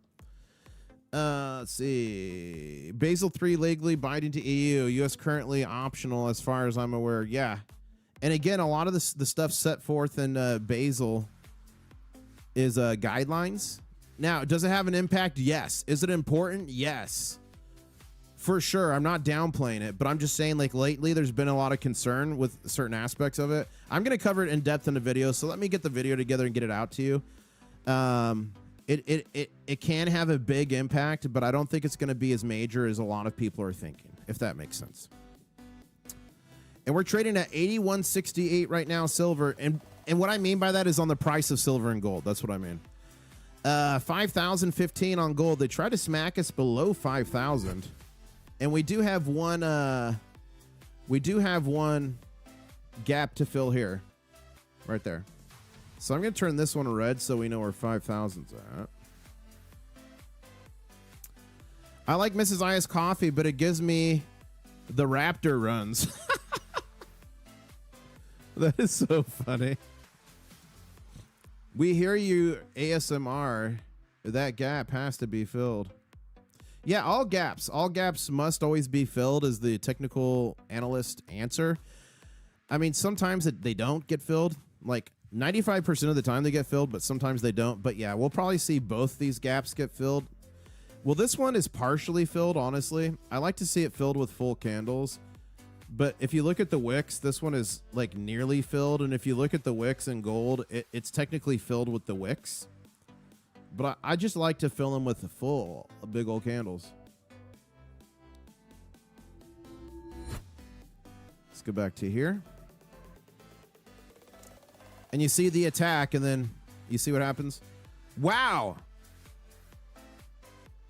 Let's see. Basel 3 legally binding to EU. US currently optional as far as I'm aware. Yeah. And again, a lot of the stuff set forth in Basel is guidelines. Now, does it have an impact? Yes. Is it important? Yes. For sure. I'm not downplaying it, but I'm just saying, like, lately there's been a lot of concern with certain aspects of it. I'm going to cover it in depth in the video, so let me get the video together and get it out to you. It can have a big impact, but I don't think it's going to be as major as a lot of people are thinking, if that makes sense. And we're trading at 81.68 right now, silver. And what I mean by that is on the price of silver and gold. That's what I mean. 5,015 on gold. They try to smack us below 5,000. And we do have one gap to fill here. Right there. So I'm going to turn this one red so we know where 5,000's at. I like Mrs. I's coffee, but it gives me the Raptor runs. That is so funny. We hear you, ASMR. That gap has to be filled. Yeah, all gaps must always be filled is the technical analyst answer. I mean, sometimes they don't get filled. Like 95% of the time they get filled, but sometimes they don't. But yeah, we'll probably see both these gaps get filled. Well, this one is partially filled, honestly. I like to see it filled with full candles. But if you look at the wicks, this one is like nearly filled. And if you look at the wicks in gold, it's technically filled with the wicks. But I just like to fill them with the full big old candles. Let's go back to here. And you see the attack, and then you see what happens. Wow.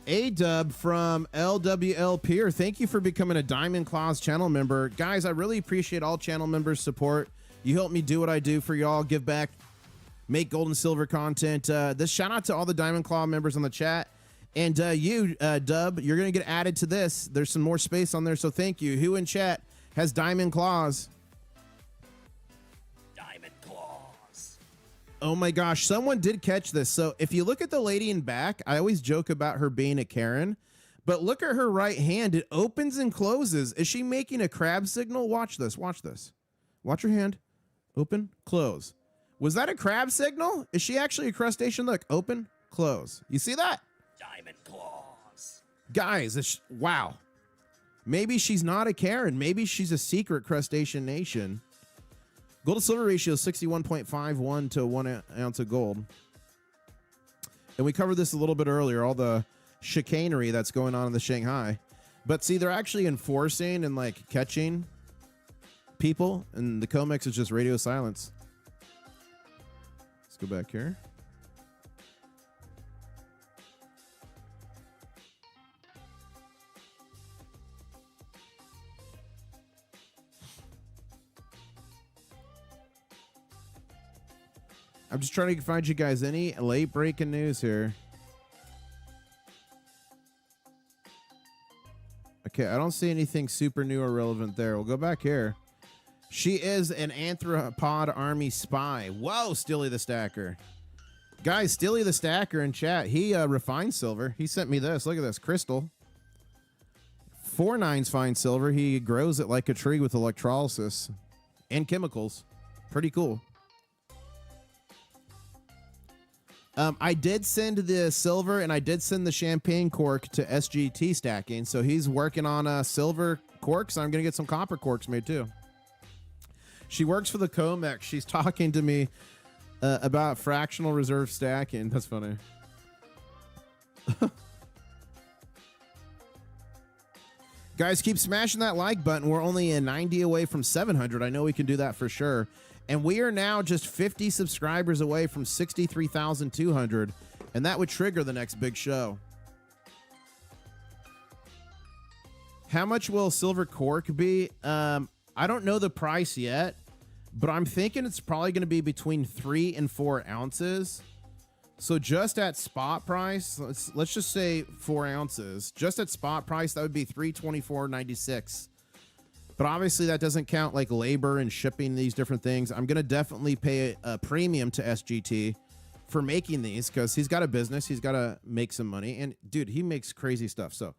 A-Dub from LWL Peer. Thank you for becoming a Diamond Claws channel member. Guys, I really appreciate all channel members' support. You help me do what I do for y'all, give back, make gold and silver content. This shout out to all the Diamond Claw members on the chat. And you, Dub, you're going to get added to this. There's some more space on there, so thank you. Who in chat has Diamond Claws? Diamond claws. Oh my gosh, someone did catch this. So if you look at the lady in back, I always joke about her being a Karen, but look at her right hand. It opens and closes. Is she making a crab signal? Watch this. Watch this. Watch her hand. Open, close. Was that a crab signal? Is she actually a crustacean? Look, open, close. You see that? Diamond claws. Guys, wow. Maybe she's not a Karen. Maybe she's a secret crustacean nation. Gold to silver ratio is 61.51 to 1 ounce of gold. And we covered this a little bit earlier, all the chicanery that's going on in the Shanghai. But see, they're actually enforcing and like catching people, and the COMEX is just radio silence. Let's go back here. I'm just trying to find you guys any late breaking news here. Okay, I don't see anything super new or relevant there. We'll go back here. She is an Anthropod Army spy. Whoa, Stilly the Stacker. Guys, Stilly the Stacker in chat, he refined silver. He sent me this. Look at this, crystal. 4/9's fine silver. He grows it like a tree with electrolysis and chemicals. Pretty cool. I did send the silver and I did send the champagne cork to SGT stacking. So he's working on silver corks. I'm going to get some copper corks made too. She works for the COMEX. She's talking to me about fractional reserve stacking. That's funny. Guys, keep smashing that like button. We're only a 90 away from 700. I know we can do that for sure. And we are now just 50 subscribers away from 63,200. And that would trigger the next big show. How much will silver cork be? I don't know the price yet, but I'm thinking it's probably going to be between 3 and 4 ounces. So just at spot price, let's just say 4 ounces. Just at spot price, that would be $324.96. But obviously that doesn't count like labor and shipping these different things. I'm going to definitely pay a premium to SGT for making these because he's got a business. He's got to make some money. And dude, he makes crazy stuff. So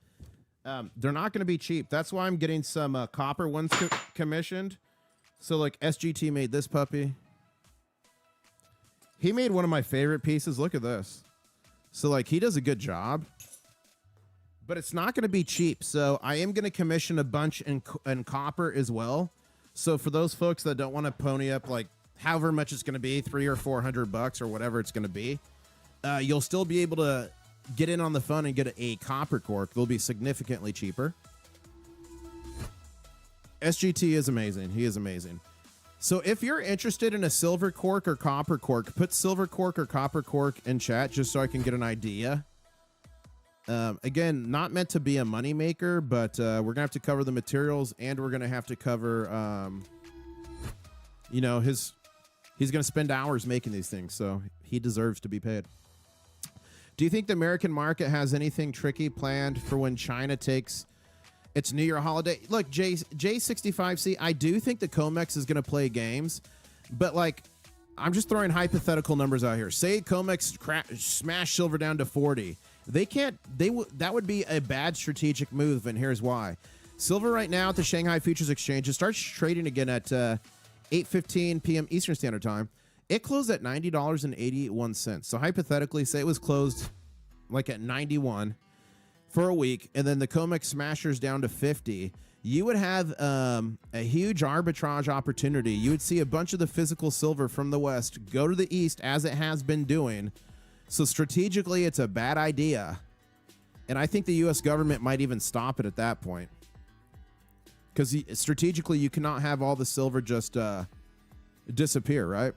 they're not going to be cheap. That's why I'm getting some copper ones commissioned. So like SGT made this puppy. He made one of my favorite pieces. Look at this. So like he does a good job. But it's not going to be cheap. So I am going to commission a bunch in copper as well. So for those folks that don't want to pony up like however much it's going to be, $300 or $400 or whatever it's going to be, you'll still be able to get in on the fun and get a copper cork. They'll be significantly cheaper. SGT is amazing. He is amazing. So if you're interested in a silver cork or copper cork, put silver cork or copper cork in chat just so I can get an idea. Again, not meant to be a money maker, but we're gonna have to cover the materials and we're gonna have to cover, you know, he's gonna spend hours making these things, so he deserves to be paid. Do you think the American market has anything tricky planned for when China takes its New Year holiday? Look, J65C, I do think the COMEX is gonna play games, but like, I'm just throwing hypothetical numbers out here. Say COMEX smash silver down to 40. They can't, that would be a bad strategic move, and here's why. Silver right now at the Shanghai Futures Exchange, it starts trading again at 8:15 p.m. Eastern Standard Time. It closed at $90.81. So hypothetically, say it was closed like at 91 for a week, and then the COMEX smashers down to 50. You would have a huge arbitrage opportunity. You would see a bunch of the physical silver from the West go to the East as it has been doing. So strategically, it's a bad idea. And I think the U.S. government might even stop it at that point. Because strategically, you cannot have all the silver just disappear, right?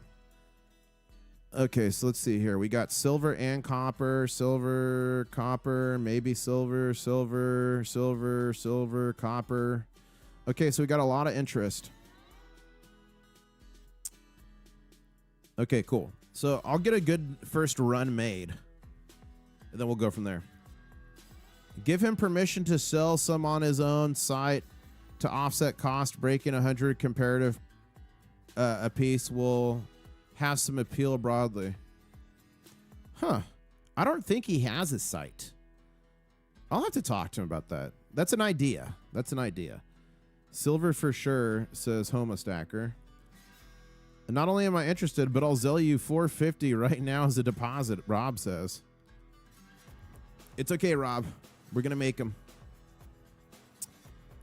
Okay, so let's see here. We got silver and copper, silver, copper, maybe silver, silver, silver, silver, copper. Okay, so we got a lot of interest. Okay, cool. So I'll get a good first run made, and then we'll go from there. Give him permission to sell some on his own site to offset cost. Breaking 100 comparative a piece will have some appeal broadly. Huh. I don't think he has a site. I'll have to talk to him about that. That's an idea. That's an idea. Silver for sure, says Homostacker. Not only am I interested, but I'll sell you $450 right now as a deposit, Rob says. It's okay, Rob. We're going to make them.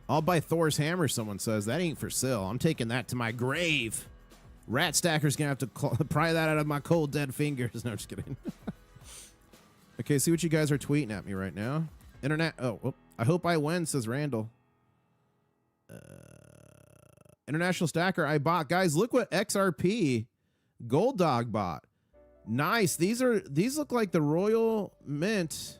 I'll buy Thor's hammer, someone says. That ain't for sale. I'm taking that to my grave. Rat Stacker's going to have to pry that out of my cold, dead fingers. No, just kidding. Okay, see what you guys are tweeting at me right now. Internet. Oh, I hope I win, says Randall. International Stacker, I bought. Guys, look what XRP Gold Dog bought. Nice. These look like the Royal Mint.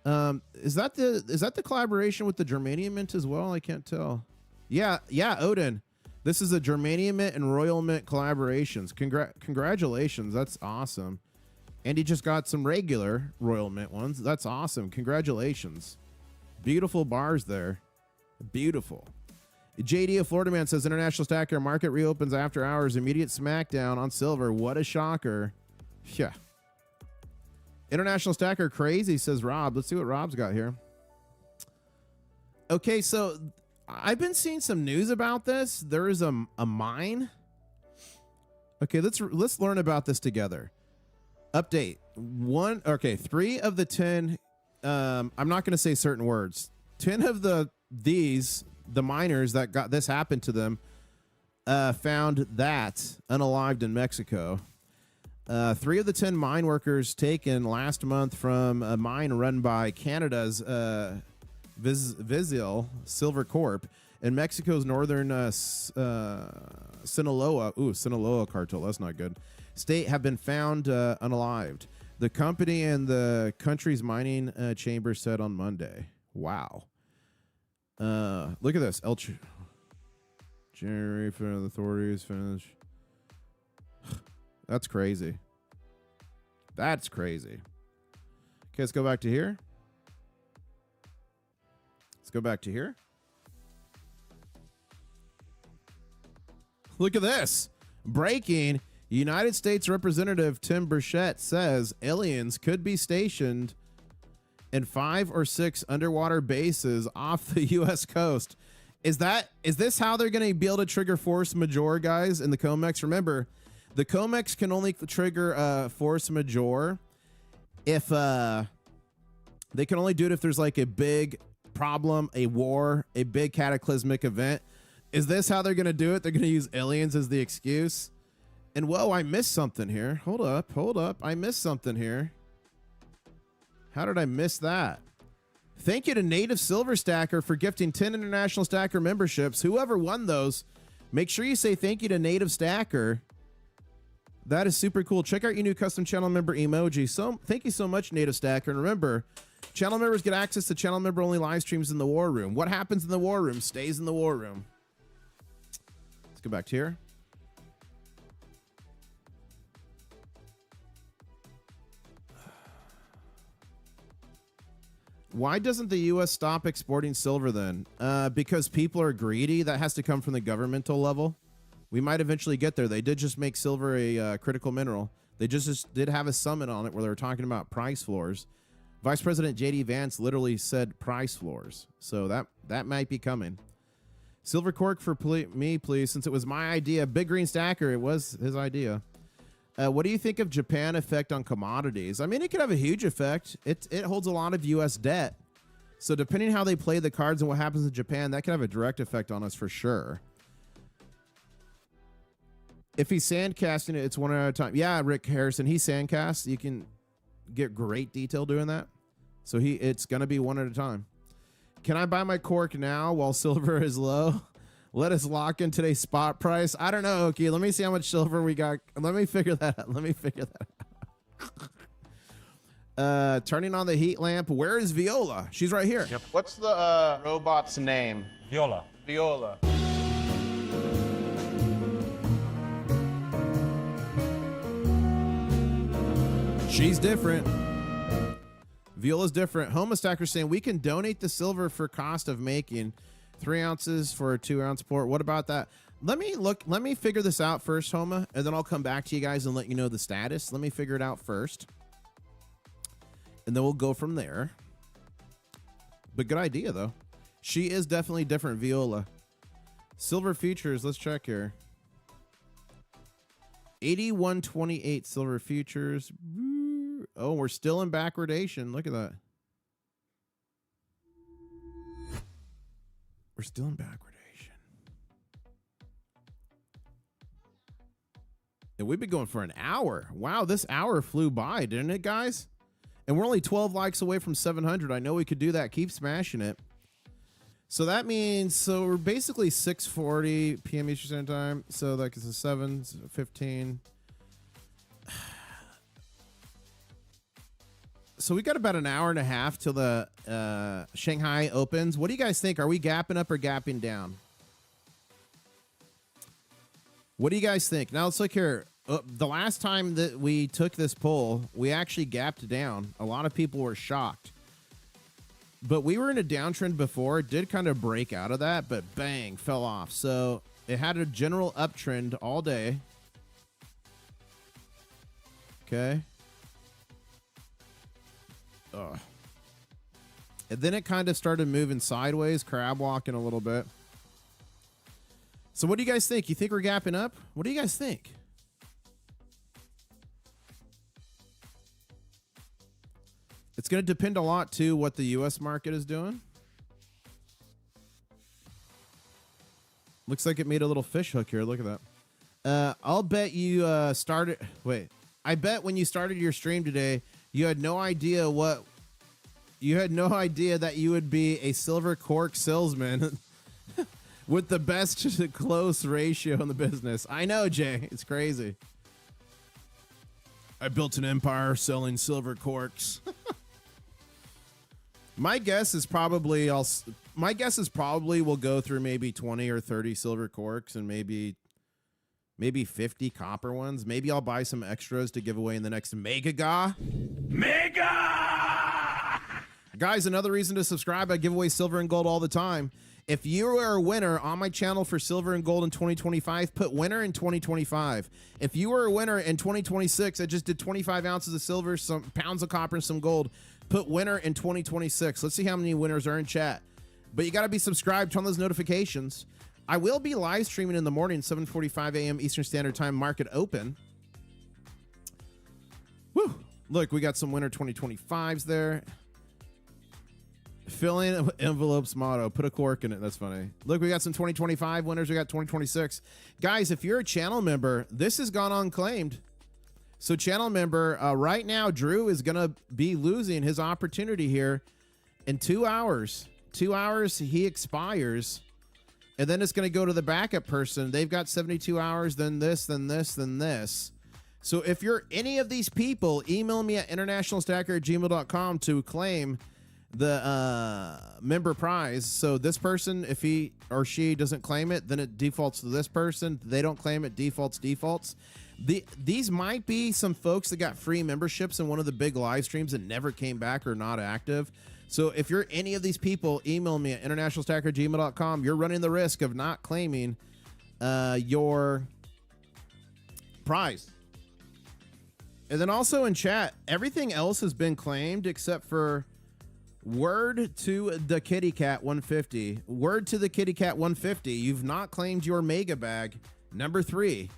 Is that the collaboration with the Germanium Mint as well? I can't tell. Yeah, Odin. This is a Germanium Mint and Royal Mint collaborations. Congratulations. That's awesome. And he just got some regular Royal Mint ones. That's awesome. Congratulations. Beautiful bars there. Beautiful. JD of Florida Man says International Stacker market reopens after hours. Immediate smackdown on silver. What a shocker. Yeah. International Stacker crazy, says Rob. Let's see what Rob's got here. Okay, so I've been seeing some news about this. There is a mine. Okay, let's learn about this together. Update. 3 of the 10 I'm not going to say certain words. 10 of the miners that got this happened to them found that unalived in Mexico. 3 of the 10 mine workers taken last month from a mine run by Canada's Vizil Silver Corp in Mexico's northern Sinaloa cartel. That's not good. State have been found unalived. The company and the country's mining chamber said on Monday. Wow. Look at this. January for the authorities finish. That's crazy. That's crazy. Okay, let's go back to here. Let's go back to here. Look at this. Breaking. United States Representative Tim Burchett says aliens could be stationed in 5 or 6 underwater bases off the U.S. coast. Is this how they're going to be able to trigger force majeure, guys, in the COMEX? Remember, the COMEX can only trigger force majeure if they can only do it if there's like a big problem, a war, a big cataclysmic event. Is this how they're going to do it? They're going to use aliens as the excuse? And whoa, I missed something here. Hold up. I missed something here. How did I miss that? Thank you to Native Silver Stacker for gifting 10 International Stacker memberships. Whoever won those, make sure you say thank you to Native Stacker. That is super cool. Check out your new custom channel member emoji. So thank you so much, Native Stacker. And remember, channel members get access to channel member only live streams in the war room. What happens in the war room stays in the war room. Let's go back to here. Why doesn't the U.S. stop exporting silver then? Because people are greedy. That has to come from the governmental level. We might eventually get there. They did just make silver a critical mineral. They just did have a summit on it where they were talking about price floors. Vice President J.D. Vance literally said price floors. So that might be coming. Silver cork for me, please, since it was my idea. Big Green Stacker, it was his idea. What do you think of Japan effect on commodities? I mean, it could have a huge effect. It holds a lot of U.S. debt. So depending how they play the cards and what happens in Japan, that could have a direct effect on us for sure. If he's sandcasting it, it's one at a time. Yeah, Rick Harrison, he sandcasts. You can get great detail doing that. So it's going to be one at a time. Can I buy my cork now while silver is low? Let us lock in today's spot price. I don't know, Okie. Let me see how much silver we got. Let me figure that out. Turning on the heat lamp. Where is Viola? She's right here. Yep. What's the robot's name? Viola. Viola. She's different. Viola's different. Homostacker saying we can donate the silver for cost of making 3 ounces for a 2-ounce port. What about that? Let me figure this out first, Homa, and then I'll come back to you guys and let you know the status. Let me figure it out first. And then we'll go from there. But good idea, though. She is definitely different, Viola. Silver futures, let's check here. 81.28 silver futures. Oh, we're still in backwardation. Look at that. We're still in backwardation. And we've been going for an hour. Wow, this hour flew by, didn't it, guys? And we're only 12 likes away from 700. I know we could do that. Keep smashing it. So that means, so we're basically 6:40 p.m. Eastern Standard Time. So like it's a 7:15. So we got about an hour and a half till the Shanghai opens. What do you guys think? Are we gapping up or gapping down? What do you guys think? Now let's look here. The last time that we took this poll, we actually gapped down. A lot of people were shocked. But we were in a downtrend before. It did kind of break out of that, but bang, fell off. So it had a general uptrend all day. Okay. Ugh. And then it kind of started moving sideways, crab walking a little bit. So what do you guys think? You think we're gapping up? What do you guys think? It's going to depend a lot, too, what the U.S. market is doing. Looks like it made a little fish hook here. Look at that. I'll bet you started... Wait. I bet when you started your stream today, you had no idea what... You had no idea that you would be a silver cork salesman with the best close ratio in the business. I know, Jay. It's crazy. I built an empire selling silver corks. My guess is probably we'll go through maybe 20 or 30 silver corks and maybe 50 copper ones. Maybe I'll buy some extras to give away in the next Mega. Guys, another reason to subscribe, I give away silver and gold all the time. If you are a winner on my channel for silver and gold in 2025, put winner in 2025. If you were a winner in 2026, I just did 25 ounces of silver, some pounds of copper, and some gold. Put winner in 2026. Let's see how many winners are in chat. But you got to be subscribed, turn on those notifications. I will be live streaming in the morning, 7:45 a.m. Eastern Standard Time, market open. Woo! Look, we got some winner 2025s there. Fill in envelopes motto. Put a cork in it. That's funny. Look, we got some 2025 winners. We got 2026. Guys, if you're a channel member, this has gone unclaimed. So channel member, right now, Drew is going to be losing his opportunity here in 2 hours. 2 hours, he expires. And then it's going to go to the backup person. They've got 72 hours, then this, then this, then this. So if you're any of these people, email me at internationalstacker@gmail.com to claim the member prize. So this person, if he or she doesn't claim it, then it defaults to this person. They don't claim it, defaults. These might be some folks that got free memberships in one of the big live streams and never came back or not active. So if you're any of these people, email me at internationalstacker@gmail.com. You're running the risk of not claiming your prize. And then also in chat, everything else has been claimed except for word to the kitty cat 150. Word to the kitty cat 150. You've not claimed your mega bag number 3.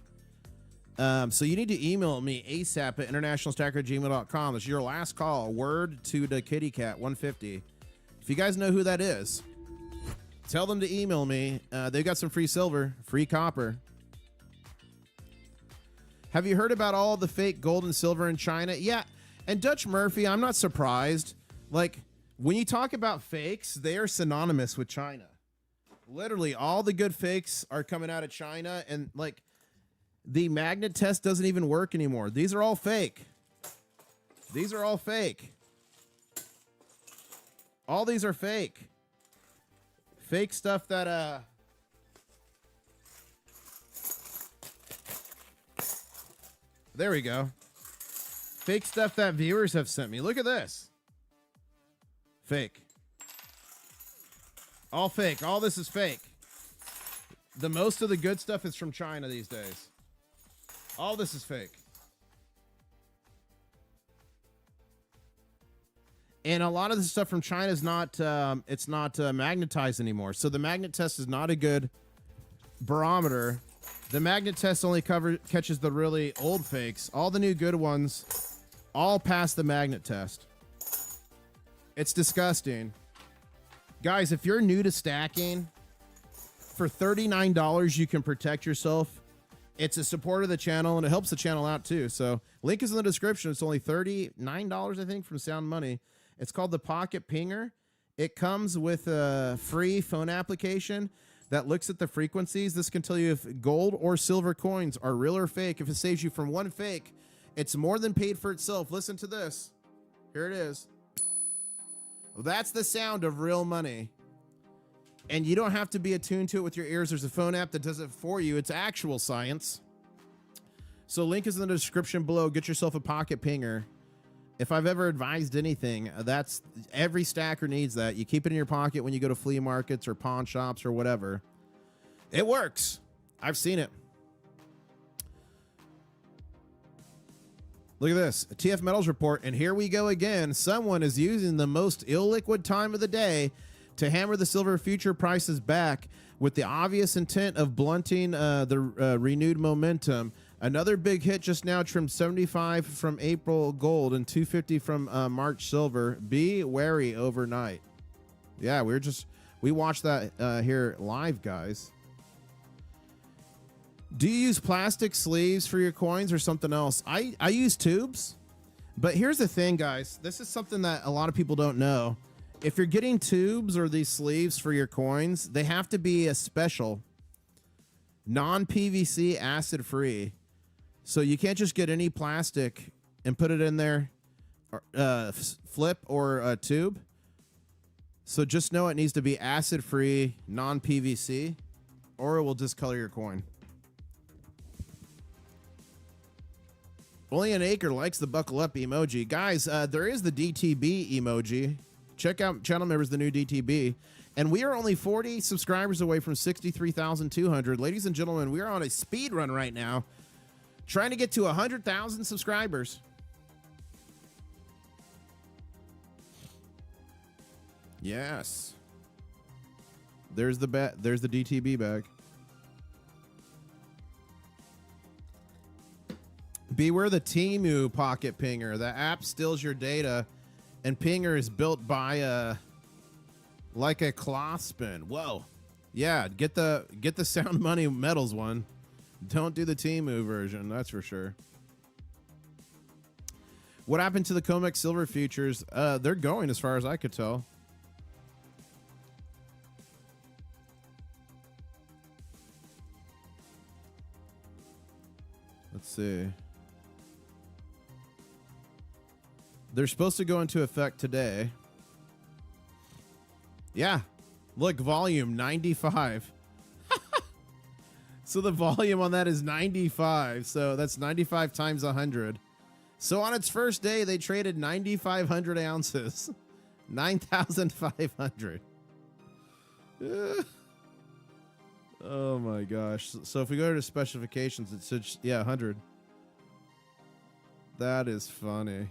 So you need to email me ASAP at internationalstacker@gmail.com. This is your last call. Word to the kitty cat 150. If you guys know who that is, tell them to email me. They've got some free silver, free copper. Have you heard about all the fake gold and silver in China? Yeah. And Dutch Murphy, I'm not surprised. Like, when you talk about fakes, they are synonymous with China. Literally, all the good fakes are coming out of China, and like the magnet test doesn't even work anymore. These are all fake. These are all fake. All these are fake. Fake stuff that there we go. Fake stuff that viewers have sent me. Look at this. Fake. All fake. All this is fake. The most of the good stuff is from China these days. All this is fake. And a lot of the stuff from China is not, it's not magnetized anymore. So the magnet test is not a good barometer. The magnet test only catches the really old fakes. All the new good ones all pass the magnet test. It's disgusting. Guys, if you're new to stacking, for $39, you can protect yourself. It's a support of the channel, and it helps the channel out too. So link is in the description. It's only $39, I think, from Sound Money. It's called the Pocket Pinger. It comes with a free phone application that looks at the frequencies. This can tell you if gold or silver coins are real or fake. If it saves you from one fake, it's more than paid for itself. Listen to this. Here it is. That's the sound of real money. And you don't have to be attuned to it with your ears. There's a phone app that does it for you. It's actual science. So link is in the description below. Get yourself a Pocket Pinger. If I've ever advised anything, that's every stacker needs that. You keep it in your pocket when you go to flea markets or pawn shops or whatever. It works. I've seen it. Look at this, a TF Metals report, and here we go again. Someone is using the most illiquid time of the day to hammer the silver future prices back with the obvious intent of blunting the renewed momentum. Another big hit just now trimmed 75 from April gold and 250 from March silver. Be wary overnight. Yeah, we watched that here live, guys. Do you use plastic sleeves for your coins or something else? I use tubes, but here's the thing, guys. This is something that a lot of people don't know. If you're getting tubes or these sleeves for your coins, they have to be a special non-PVC acid-free. So you can't just get any plastic and put it in there, flip or a tube. So just know it needs to be acid-free, non-PVC, or it will discolor your coin. Only an acre likes the buckle up emoji. Guys, there is the DTB emoji. Check out channel members, the new DTB. And we are only 40 subscribers away from 63,200. Ladies and gentlemen, we are on a speed run right now, trying to get to 100,000 subscribers. Yes. There's the DTB bag. Beware the Temu Pocket Pinger. The app steals your data, and Pinger is built by like a cloth spin. Whoa. Yeah, get the Sound Money Metals one. Don't do the Temu version, that's for sure. What happened to the COMEX silver futures? They're going as far as I could tell. Let's see. They're supposed to go into effect today. Yeah. Look, volume 95. So the volume on that is 95. So that's 95 times 100. So on its first day, they traded 9,500 ounces. 9,500. Oh my gosh. So if we go to specifications, it said, yeah, 100. That is funny.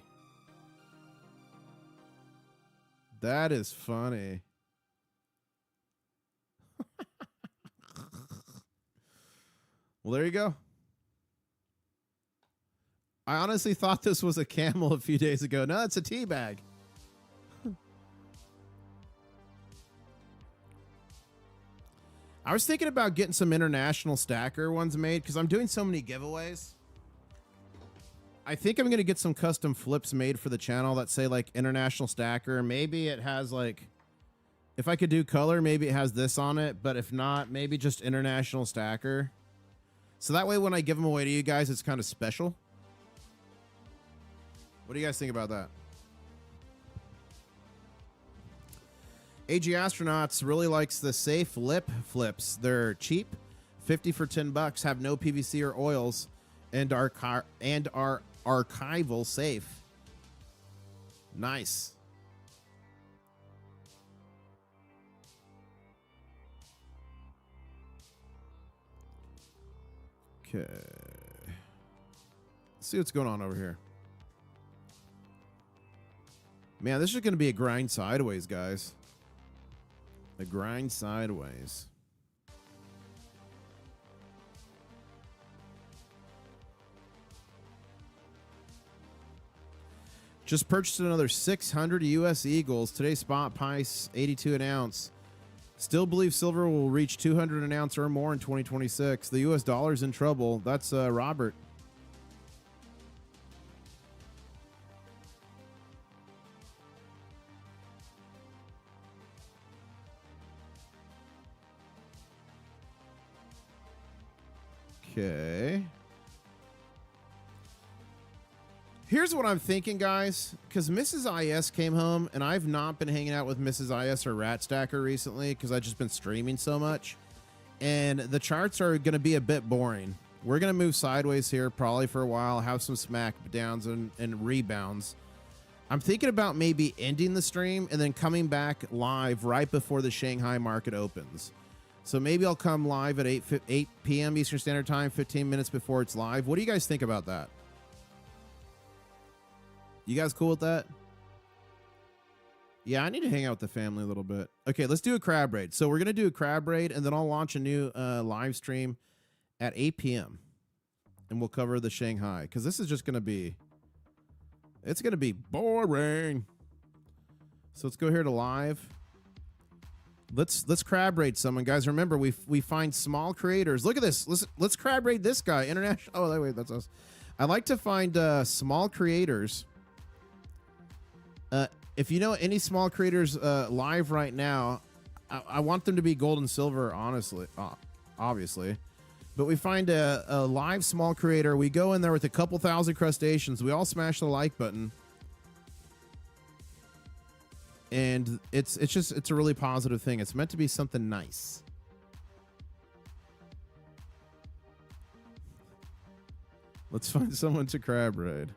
That is funny. Well, there you go. I honestly thought this was a camel a few days ago. No, it's a tea bag. I was thinking about getting some international stacker ones made because I'm doing so many giveaways. I think I'm going to get some custom flips made for the channel that say like international stacker. Maybe it has like If I could do color, maybe it has this on it, but if not, maybe just International Stacker. So that way when I give them away to you guys, it's kind of special. What do you guys think about that? AG Astronauts really likes the safe lip flips. They're cheap, 50 for $10, have no PVC or oils, and are archival safe. Nice. Okay. Let's see what's going on over here. Man, this is going to be a grind sideways, guys. A grind sideways. Just purchased another 600 U.S. Eagles. Today's spot price, 82 an ounce. Still believe silver will reach 200 an ounce or more in 2026. The U.S. dollar's in trouble. That's Robert. Okay. Here's what I'm thinking, guys, because Mrs. IS came home, and I've not been hanging out with Mrs. IS or Rat Stacker recently because I've just been streaming so much, and the charts are going to be a bit boring. We're going to move sideways here probably for a while, have some smack downs and rebounds. I'm thinking about maybe ending the stream and then coming back live right before the Shanghai market opens. So maybe I'll come live at 8 p.m. Eastern Standard Time, 15 minutes before it's live. What do you guys think about that? You guys cool with that? Yeah, I need to hang out with the family a little bit. Okay, let's do a crab raid. So we're going to do a crab raid, and then I'll launch a new live stream at 8 p.m. And we'll cover the Shanghai, because this is just going to be... It's going to be boring. So let's go here to live. Let's crab raid someone, guys. Remember, we find small creators. Look at this. Let's crab raid this guy. International. Oh, wait, that's us. I like to find small creators. If you know any small creators live right now, I want them to be gold and silver, honestly, obviously. But we find a live small creator. We go in there with a couple thousand crustaceans. We all smash the like button. And it's a really positive thing. It's meant to be something nice. Let's find someone to crab raid.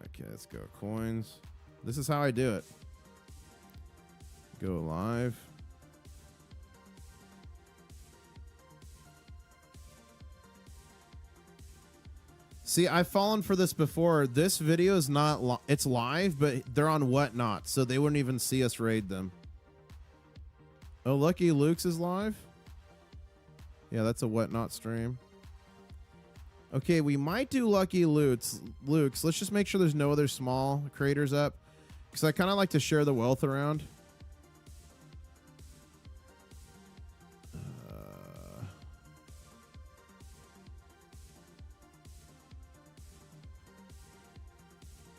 Okay, let's go. Coins. This is how I do it. Go live. See, I've fallen for this before. This video is not it's live, but they're on whatnot, so they wouldn't even see us raid them. Oh, Lucky Luke's is live? Yeah, that's a whatnot stream. Okay, we might do Lucky Luke's. Let's just make sure there's no other small creators up, because I kind of like to share the wealth around.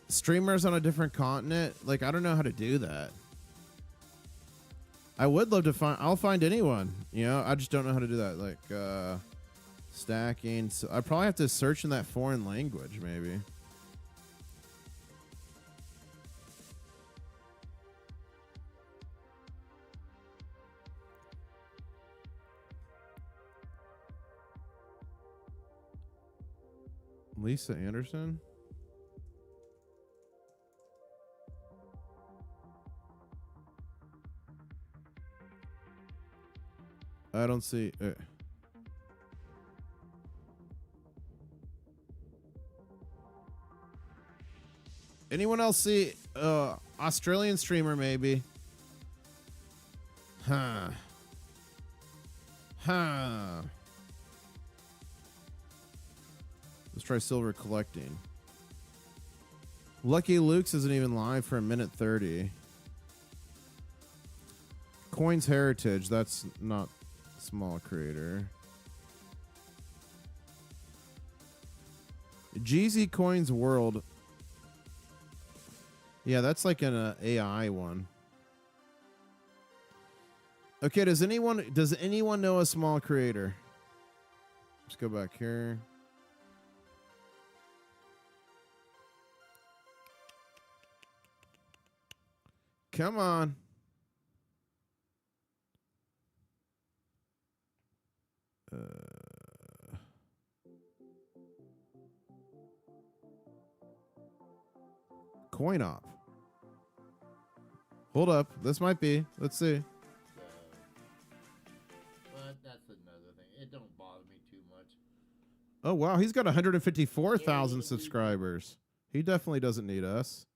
Streamers on a different continent? Like, I don't know how to do that. I would love to find... I'll find anyone. You know, I just don't know how to do that. Like, stacking. So I probably have to search in that foreign language, maybe. Lisa Anderson? I don't see... Anyone else see... Australian streamer, maybe. Huh. Let's try silver collecting. Lucky Luke's isn't even live for 1:30. Coins Heritage, that's not small creator. Jeezy Coins World. Yeah, that's like an AI one. Okay, does anyone know a small creator? Let's go back here. Come on. Coin op. Hold up. This might be. Let's see. But that's another thing. It don't bother me too much. Oh, wow. He's got 154,000 subscribers. He definitely doesn't need us.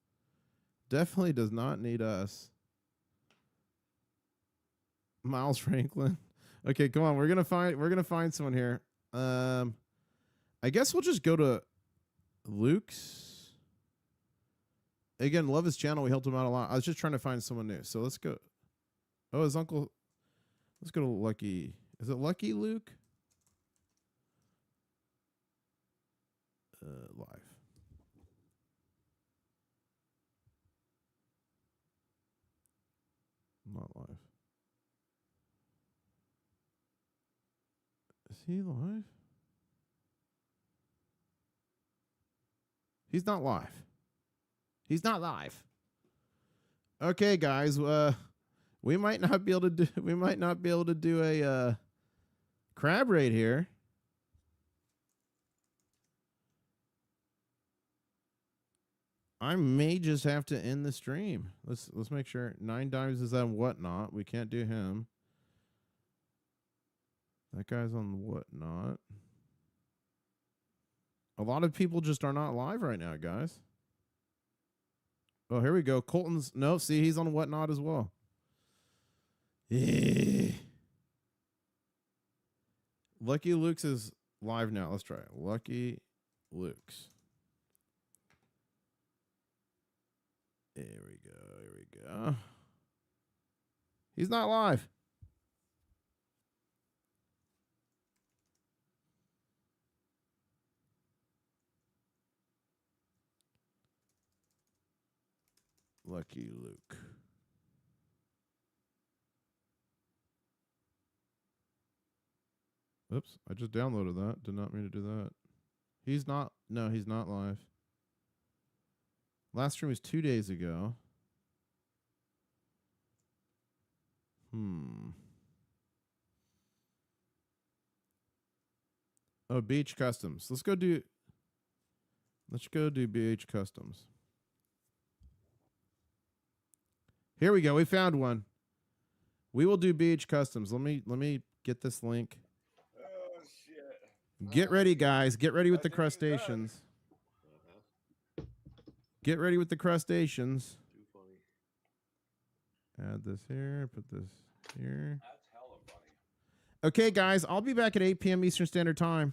Definitely does not need us. Miles Franklin. Okay, come on. We're gonna find someone here. I guess we'll just go to Luke's. Again, love his channel. We helped him out a lot. I was just trying to find someone new. So let's go. Oh, his uncle. Let's go to Lucky. Is it Lucky Luke? Live. Not live. Is he live? He's not live. He's not live. Okay, guys. We might not be able to do. We might not be able to do a crab raid here. I may just have to end the stream. Let's make sure. 9 dimes is on whatnot. We can't do him. That guy's on whatnot. A lot of people just are not live right now, guys. Oh, here we go. Colton's no, see, he's on whatnot as well. Yeah. Lucky Luke's is live now. Let's try it. Lucky Luke's. There we go. Here we go. He's not live. Lucky Luke. Oops, I just downloaded that. Did not mean to do that. He's not. No, he's not live. Last stream was 2 days ago. Oh, Beach Customs. Let's go do BH Customs. Here we go. We found one. We will do BH Customs. Let me get this link. Oh shit. Get ready, guys. Get ready with the crustaceans. Get ready with the crustaceans. Too funny. Add this here. Put this here. That's hella funny. Okay, guys. I'll be back at 8 p.m. Eastern Standard Time.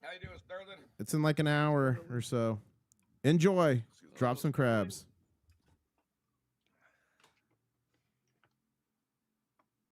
How you doing, Sterling? It's in like an hour or so. Enjoy. Drop some crabs.